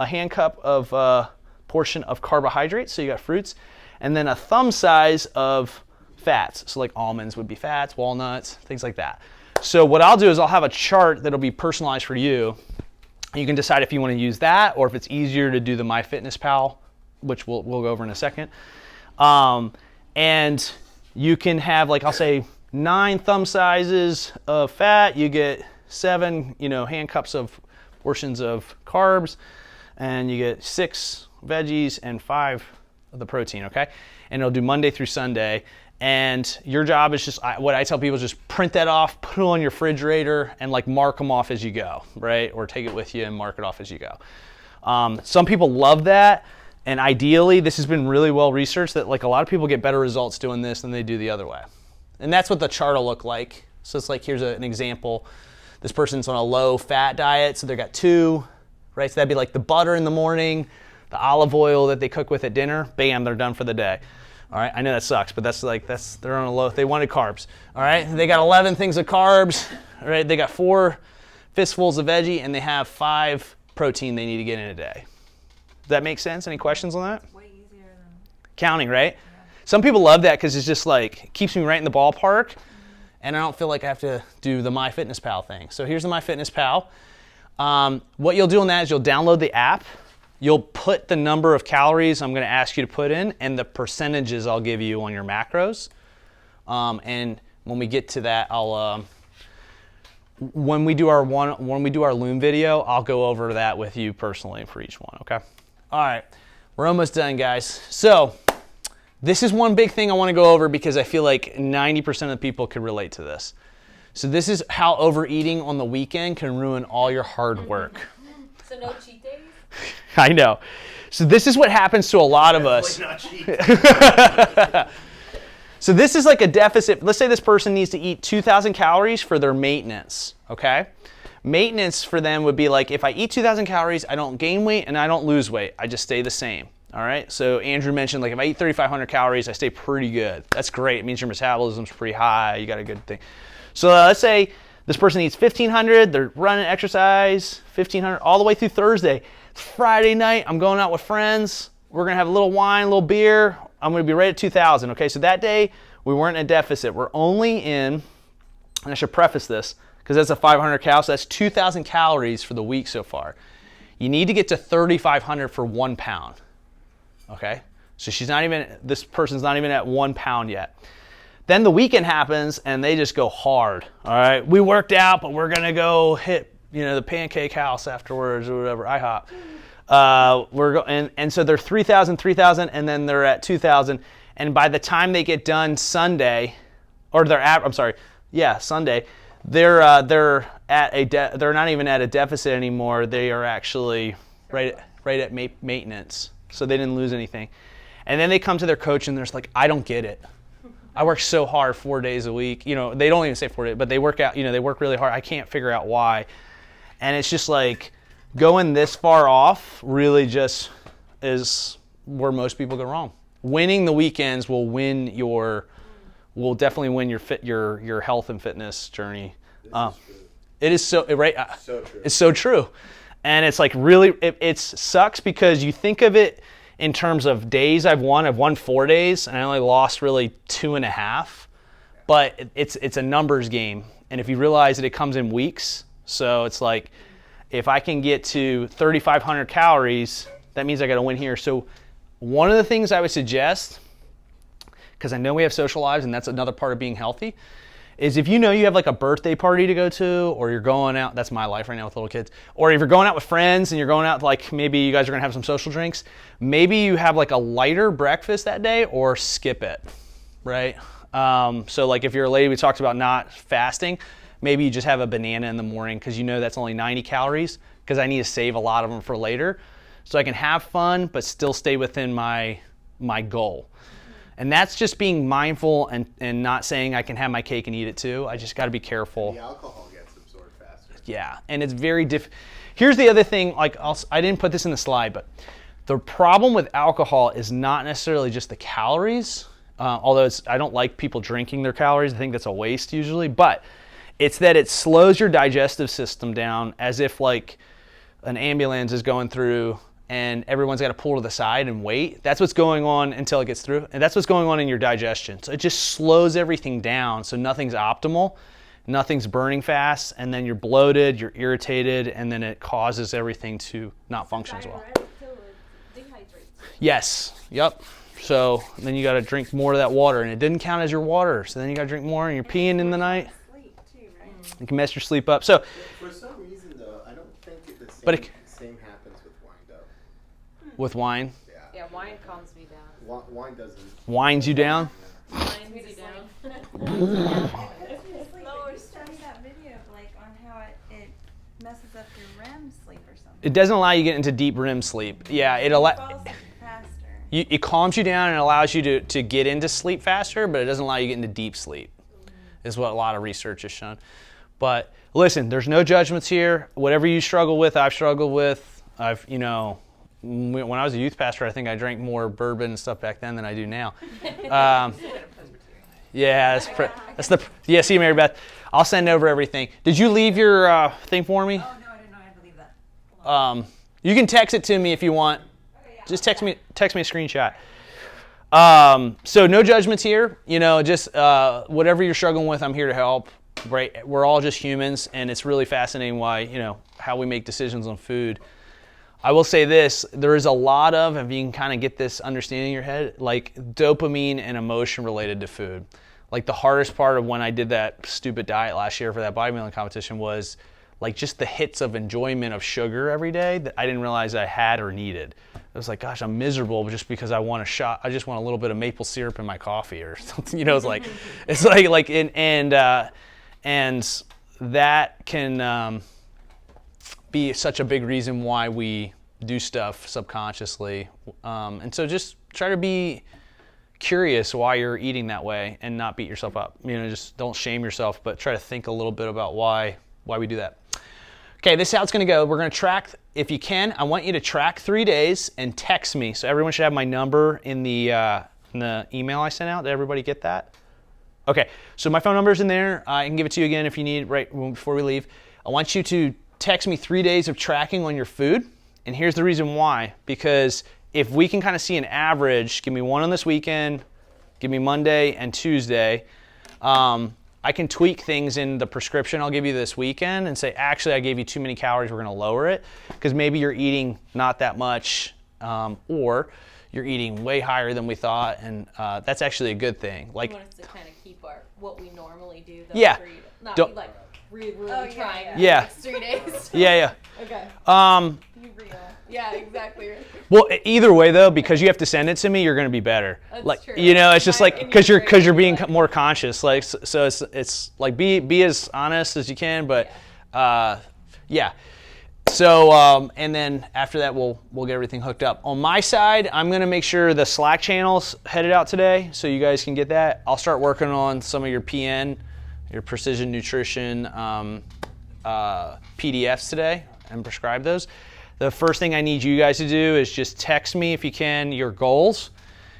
S1: hand cup of portion of carbohydrates, so you got fruits, and then a thumb size of fats. So like almonds would be fats, walnuts, things like that. So what I'll do is I'll have a chart that'll be personalized for you. You can decide if you want to use that or if it's easier to do the MyFitnessPal, which we'll go over in a second. And you can have, like, I'll say 9 thumb sizes of fat. You get 7, hand cups of portions of carbs, and you get 6 veggies and 5 of the protein, okay? And it'll do Monday through Sunday. And your job is just, what I tell people is just print that off, put it on your refrigerator, and like mark them off as you go, right? Or take it with you and mark it off as you go. Some people love that. And ideally, this has been really well researched that like a lot of people get better results doing this than they do the other way. And that's what the chart will look like. So it's like, here's an example. This person's on a low fat diet, so they've got 2, right? So that'd be like the butter in the morning, the olive oil that they cook with at dinner, bam, they're done for the day. All right, I know that sucks, but they're on a low, they wanted carbs. All right, they got 11 things of carbs, all right? They got 4 fistfuls of veggie, and they have 5 protein they need to get in a day. Does that make sense? Any questions on that?
S5: Way easier than
S1: Counting, right? Yeah. Some people love that because it's just like, keeps me right in the ballpark, and I don't feel like I have to do the MyFitnessPal thing. So here's the MyFitnessPal. What you'll do on that is you'll download the app. You'll put the number of calories I'm going to ask you to put in and the percentages I'll give you on your macros. And when we get to that, I'll when we do our Loom video, I'll go over that with you personally for each one, okay? All right, we're almost done, guys. So this is one big thing I want to go over because I feel like 90% of the people could relate to this. So this is how overeating on the weekend can ruin all your hard work.
S2: So no cheat days?
S1: I know. So this is what happens to a lot of us.
S4: Not cheap.
S1: So this is like a deficit. Let's say this person needs to eat 2,000 calories for their maintenance, okay? Maintenance for them would be like, if I eat 2,000 calories, I don't gain weight and I don't lose weight. I just stay the same, all right? So Andrew mentioned, like, if I eat 3,500 calories, I stay pretty good. That's great. It means your metabolism's pretty high. You got a good thing. So let's say this person eats 1,500. They're running exercise, 1,500 all the way through Thursday. It's Friday night. I'm going out with friends. We're going to have a little wine, a little beer. I'm going to be right at 2,000, okay? So that day, we weren't in a deficit. We're only in, and I should preface this, because that's a 500 cal, so that's 2,000 calories for the week so far. You need to get to 3,500 for 1 pound, okay? So this person's not even at 1 pound yet. Then the weekend happens, and they just go hard, all right? We worked out, but we're going to go hit, the Pancake House afterwards or whatever, IHOP. And so they're 3,000, and then they're at 2,000. And by the time they get done Sunday, or Sunday, they're not even at a deficit anymore. They are actually right at maintenance. So they didn't lose anything. And then they come to their coach and they're just like, I don't get it. I work so hard 4 days a week. They don't even say 4 days, but they work out, they work really hard. I can't figure out why. And it's just like, going this far off really just is where most people go wrong. Winning the weekends will definitely win your health and fitness journey. It is so right.
S4: So true.
S1: It's so true, and it's like really it sucks because you think of it in terms of days I've won 4 days and I only lost really 2.5, but it's a numbers game, and if you realize that it comes in weeks, so it's like, if I can get to 3,500 calories, that means I got to win here. So one of the things I would suggest, because I know we have social lives and that's another part of being healthy, is if you have like a birthday party to go to, or you're going out, that's my life right now with little kids, or if you're going out with friends and you're going out, like maybe you guys are going to have some social drinks, maybe you have like a lighter breakfast that day or skip it, right? So like if you're a lady, we talked about not fasting, maybe you just have a banana in the morning because that's only 90 calories because I need to save a lot of them for later so I can have fun but still stay within my goal. And that's just being mindful and not saying I can have my cake and eat it too. I just got to be careful.
S4: The alcohol gets absorbed faster.
S1: Yeah, and it's very Here's the other thing, like I didn't put this in the slide, but the problem with alcohol is not necessarily just the calories, although I don't like people drinking their calories. I think that's a waste usually, but it's that it slows your digestive system down as if like an ambulance is going through and everyone's got to pull to the side and wait. That's what's going on until it gets through. And that's what's going on in your digestion. So it just slows everything down so nothing's optimal, nothing's burning fast, and then you're bloated, you're irritated, and then it causes everything to not function as well. Yes, yep. So then you got to drink more of that water, and it didn't count as your water. So then you got to drink more, and you're peeing in the night.
S5: Sleep too, right?
S1: You can mess your sleep up. So
S4: For some reason, though, I don't think the same,
S1: But it-
S4: same happens with wine, though.
S1: with wine,
S4: Yeah.
S2: Yeah, wine calms me down.
S4: Wine doesn't.
S1: winds you down.
S2: Winds me down.
S5: Lower study that video of like on how it messes up your REM sleep or something.
S1: It doesn't allow you to get into deep REM sleep. Yeah,
S5: You fall asleep faster.
S1: it calms you down and allows you to get into sleep faster, but it doesn't allow you to get into deep sleep, is what a lot of research has shown. But listen, there's no judgments here. Whatever you struggle with, I've struggled with. When I was a youth pastor, I think I drank more bourbon and stuff back then than I do now. Yeah, see, Mary Beth, I'll send over everything. Did you leave your thing for me?
S5: Oh no, I didn't know I had to leave that.
S1: You can text it to me if you want. Just text me a screenshot. So no judgments here. Just whatever you're struggling with, I'm here to help. Right? We're all just humans, and it's really fascinating why, how we make decisions on food. I will say this, there is a lot of, if you can kind of get this understanding in your head, like dopamine and emotion related to food. Like the hardest part of when I did that stupid diet last year for that bodybuilding competition was like just the hits of enjoyment of sugar every day that I didn't realize I had or needed. It was like, gosh, I'm miserable just because I want a shot. I just want a little bit of maple syrup in my coffee or something. And that can be such a big reason why we do stuff subconsciously. And so just try to be curious why you're eating that way and not beat yourself up. Just don't shame yourself, but try to think a little bit about why we do that. Okay, this is how it's going to go. We're going to track, if you can, I want you to track 3 days and text me. So everyone should have my number in the email I sent out. Did everybody get that? Okay, so my phone number is in there. I can give it to you again if you need right before we leave. I want you to text me 3 days of tracking on your food. And here's the reason why. Because if we can kind of see an average, give me one on this weekend, give me Monday and Tuesday, I can tweak things in the prescription I'll give you this weekend and say, actually, I gave you too many calories, we're going to lower it. Because maybe you're eating not that much, or you're eating way higher than we thought, and that's actually a good thing.
S2: You want us to kind of keep what we normally do, though,
S1: Yeah.
S2: for you to, not
S1: Don't-
S2: be like really
S5: Oh,
S2: trying
S5: yeah.
S2: for
S1: Yeah.
S2: the next 3 days.
S1: Yeah.
S2: Okay. Be real. Yeah, exactly.
S1: Well, either way though, because you have to send it to me, you're going to be better.
S2: That's true.
S1: It's just
S2: My
S1: like because
S2: opinion's
S1: you're
S2: very
S1: being
S2: like-
S1: more conscious. Like so, it's like be as honest as you can, but yeah. So and then after that, we'll get everything hooked up. On my side, I'm going to make sure the Slack channel's headed out today, so you guys can get that. I'll start working on some of your PN, your precision nutrition PDFs today, and prescribe those. The first thing I need you guys to do is just text me, if you can, your goals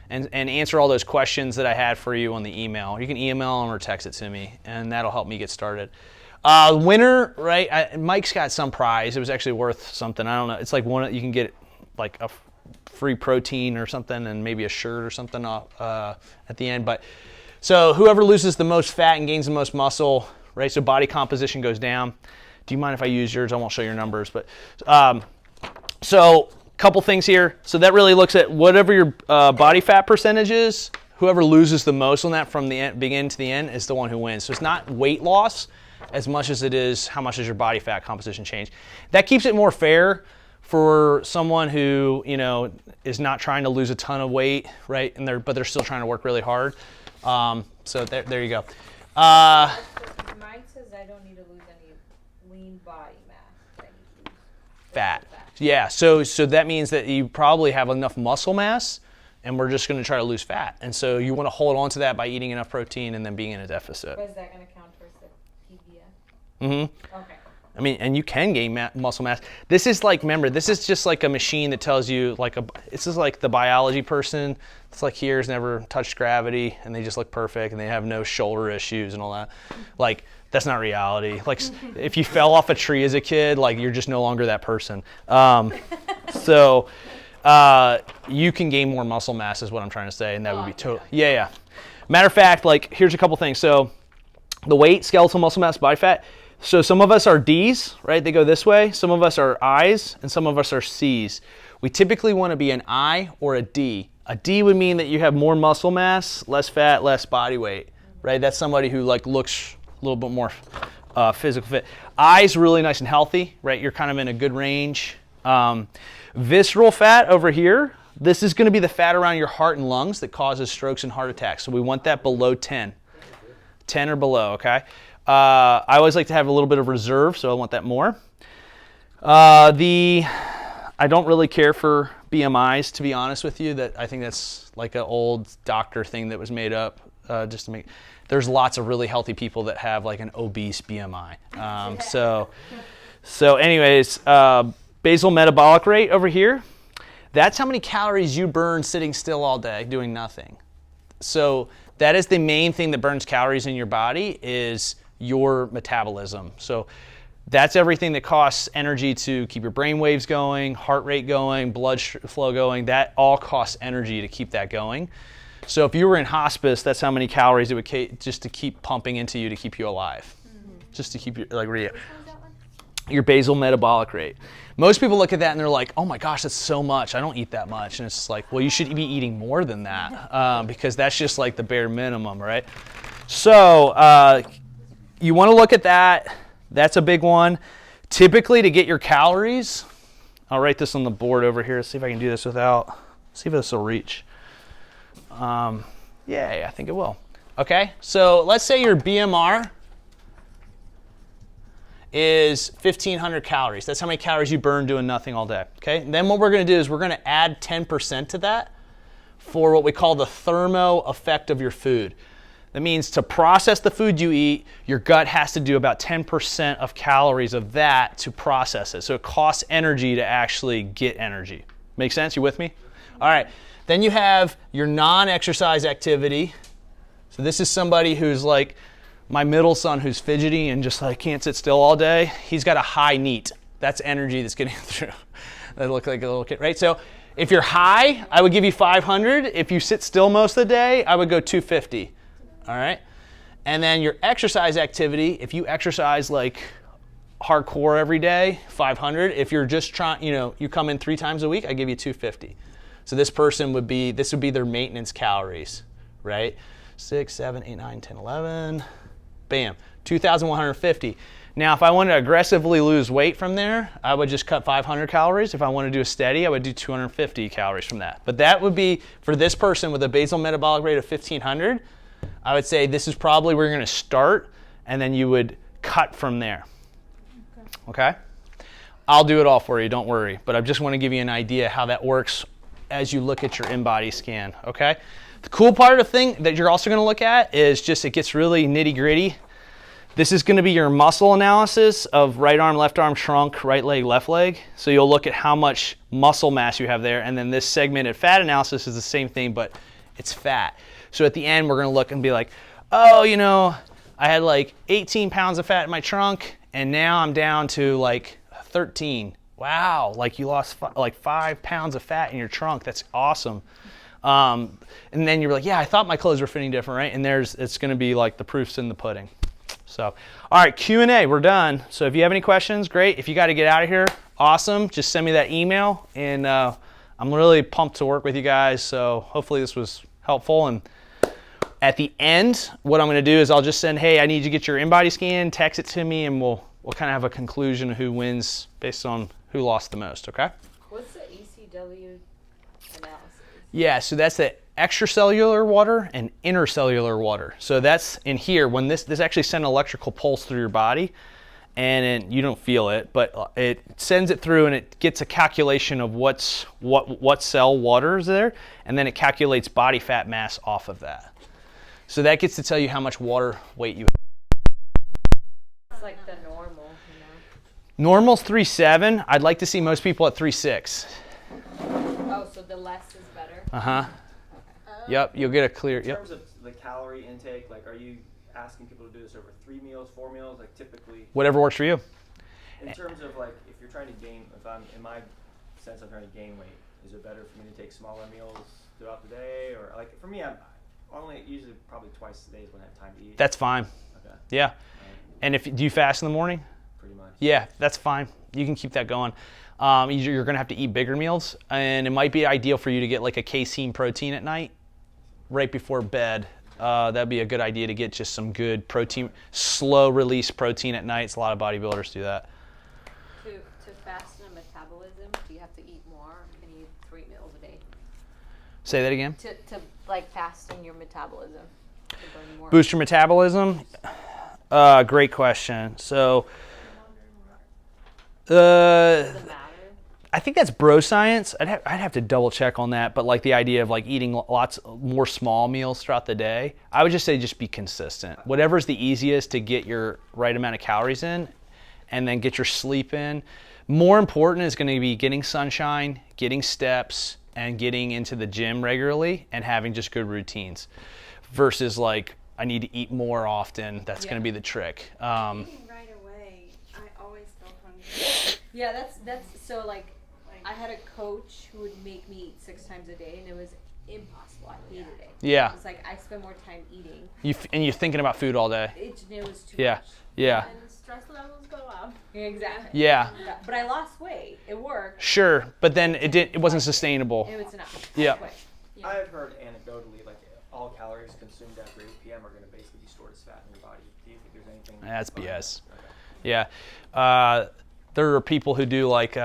S1: and answer all those questions that I had for you on the email. You can email them or text it to me, and that'll help me get started. Winner, right? Mike's got some prize. It was actually worth something. I don't know. It's like you can get like a free protein or something and maybe a shirt or something at the end. But so whoever loses the most fat and gains the most muscle, right? So body composition goes down. Do you mind if I use yours? I won't show your numbers, but so a couple things here. So that really looks at whatever your body fat percentage is. Whoever loses the most on that from the beginning to the end is the one who wins. So it's not weight loss as much as it is how much does your body fat composition change. That keeps it more fair for someone who is not trying to lose a ton of weight, right? But they're still trying to work really hard. So there you go.
S2: Mine says I don't need to lose any lean body mass. I need to lose
S1: Fat. Yeah, so that means that you probably have enough muscle mass, and we're just going to try to lose fat. And so you want to hold on to that by eating enough protein and then being in a deficit.
S2: But is that going to count towards the PBS?
S1: Mm-hmm.
S2: Okay.
S1: I mean, and you can gain muscle mass. This is like, remember, this is just like a machine that tells you, this is like the biology person. It's like here's never touched gravity, and they just look perfect, and they have no shoulder issues and all that. Like, that's not reality. Like, if you fell off a tree as a kid, like, you're just no longer that person. So you can gain more muscle mass is what I'm trying to say, and that would be totally, yeah. Matter of fact, like here's a couple things. So the weight, skeletal muscle mass, body fat. So some of us are D's, right? They go this way. Some of us are I's, and some of us are C's. We typically want to be an I or a D. A D would mean that you have more muscle mass, less fat, less body weight, right? That's somebody who like looks a little bit more physical fit. I's really nice and healthy, right? You're kind of in a good range. Visceral fat over here, this is going to be the fat around your heart and lungs that causes strokes and heart attacks. So we want that below 10. 10 or below, okay? I always like to have a little bit of reserve, so I want that more. I don't really care for BMIs, to be honest with you. I think that's like an old doctor thing that was made up just to make. There's lots of really healthy people that have like an obese BMI. So anyways, basal metabolic rate over here. That's how many calories you burn sitting still all day doing nothing. So that is the main thing that burns calories in your body is your metabolism. So that's everything that costs energy to keep your brain waves going, heart rate going, blood flow going. That all costs energy to keep that going. So if you were in hospice, that's how many calories it would just to keep pumping into you to keep you alive. Just to keep you your basal metabolic rate. Most people look at that and they're like, oh my gosh, that's so much. I don't eat that much. And it's like, well, you should be eating more than that because that's just like the bare minimum, right? So you want to look at that. That's a big one. Typically to get your calories, I'll write this on the board over here. See if I can do this without, see if this will reach. Yeah, I think it will. Okay, so let's say your BMR is 1,500 calories. That's how many calories you burn doing nothing all day. Okay, and then what we're going to do is we're going to add 10% to that for what we call the thermo effect of your food. That means to process the food you eat, your gut has to do about 10% of calories of that to process it. So it costs energy to actually get energy. Make sense? You with me? All right. Then you have your non-exercise activity. So this is somebody who's like my middle son who's fidgety and just like can't sit still all day. He's got a high NEAT. That's energy that's getting through. They look like a little kid, right? So if you're high, I would give you 500. If you sit still most of the day, I would go 250. All right? And then your exercise activity, if you exercise like hardcore every day, 500. If you're just trying, you come in 3 times a week, I give you 250. So this person would be their maintenance calories, right? 6, 7, 8, 9, 10, 11. Bam, 2,150. Now, if I wanted to aggressively lose weight from there, I would just cut 500 calories. If I want to do a steady, I would do 250 calories from that. But that would be, for this person with a basal metabolic rate of 1,500, I would say this is probably where you're going to start, and then you would cut from there. Okay? I'll do it all for you, don't worry. But I just want to give you an idea how that works as you look at your in-body scan, okay? The cool part of the thing that you're also going to look at is just it gets really nitty-gritty. This is going to be your muscle analysis of right arm, left arm, trunk, right leg, left leg. So you'll look at how much muscle mass you have there, and then this segmented fat analysis is the same thing, but it's fat. So at the end, we're going to look and be like, oh, I had like 18 pounds of fat in my trunk, and now I'm down to like 13. Wow, like you lost 5 pounds of fat in your trunk. That's awesome. And then you're like, yeah, I thought my clothes were fitting different, right? And it's going to be like the proof's in the pudding. So, all right, Q&A, we're done. So if you have any questions, great. If you got to get out of here, awesome. Just send me that email, and I'm really pumped to work with you guys. So hopefully this was helpful. And at the end, what I'm going to do is I'll just send, hey, I need you to get your in-body scan, text it to me, and we'll kind of have a conclusion of who wins based on who lost the most, okay?
S2: What's the ECW analysis? Yeah,
S1: so that's the extracellular water and intercellular water. So that's in here, when this actually sends an electrical pulse through your body, and you don't feel it, but it sends it through and it gets a calculation of what cell water is there, and then it calculates body fat mass off of that. So that gets to tell you how much water weight you have.
S2: It's like the normal,
S1: Normal's 3.7. I'd like to see most people at 3.6.
S2: Oh, so the less is better?
S1: Uh-huh. Yep, you'll get a clear,
S3: In terms of the calorie intake, like, are you asking people to do this over 3 meals, 4 meals, like typically?
S1: Whatever works for you.
S3: In terms of like, if you're trying to gain, if I'm in my sense I'm trying to gain weight, is it better for me to take smaller meals throughout the day, or like for me, I'm only usually probably twice a day is when I have time to eat.
S1: That's fine.
S3: Okay.
S1: Yeah. And do you fast in the morning?
S3: Pretty much.
S1: Yeah, that's fine. You can keep that going. You're going to have to eat bigger meals, and it might be ideal for you to get like a casein protein at night, right before bed. That'd be a good idea to get just some good protein, slow release protein at night. It's a lot of bodybuilders do that.
S2: To fast in a metabolism, do you have to eat more? Can you eat 3 meals a day?
S1: Say that again.
S2: To like fast in your metabolism, to burn more.
S1: Boost your metabolism? Great question. So,
S2: Does it matter?
S1: I think that's bro science. I'd have to double check on that. But like the idea of like eating lots more small meals throughout the day, I would just say just be consistent. Whatever's the easiest to get your right amount of calories in, and then get your sleep in. More important is going to be getting sunshine, getting steps, and getting into the gym regularly and having just good routines versus like I need to eat more often. That's going to be the trick.
S5: Eating right away, I always feel hungry.
S2: Yeah, that's so like I had a coach who would make me eat 6 times a day, and it was impossible. I hated it.
S1: Yeah.
S2: It was like I spend more time eating.
S1: And you're thinking about food all day.
S2: It was too
S1: Yeah.
S2: much.
S1: Yeah.
S5: And the stress levels go up.
S2: Exactly.
S1: Yeah.
S2: But I lost weight. It worked.
S1: Sure, but then it wasn't sustainable.
S2: It was enough.
S1: Yeah.
S2: Quit.
S3: I've heard anecdotally, like all calories consumed after 8 p.m. are going to basically be stored as fat in your body. Do you think there's anything?
S1: That's
S3: behind
S1: BS.
S3: that? Okay.
S1: Yeah. There are people who do like,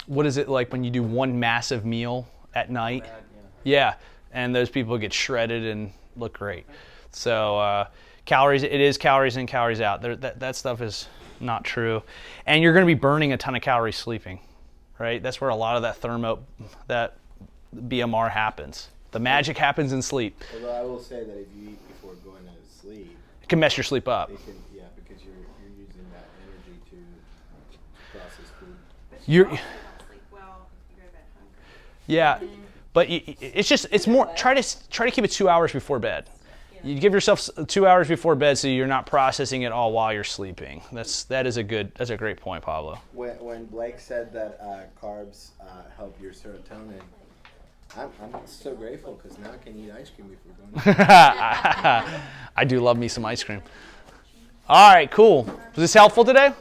S1: what is it like when you do one massive meal at night?
S3: Bad,
S1: Yeah, and those people get shredded and look great. So calories, it is calories in, calories out. That stuff is not true. And you're going to be burning a ton of calories sleeping, right? That's where a lot of that BMR happens. The magic happens in sleep.
S4: Although I will say that if you eat before going to sleep,
S1: It can mess your sleep up.
S4: it can, because you're using that energy to process food.
S5: But
S1: You're-
S5: also don't sleep well if you go to bed hungry.
S1: Yeah, but it's more try to keep it 2 hours before bed. You give yourself 2 hours before bed so you're not processing it all while you're sleeping. That's a great point, Pablo.
S4: When Blake said that carbs help your serotonin, I'm so grateful because now I can eat ice cream before going to bed.
S1: I do love me some ice cream. All right, cool. Was this helpful today?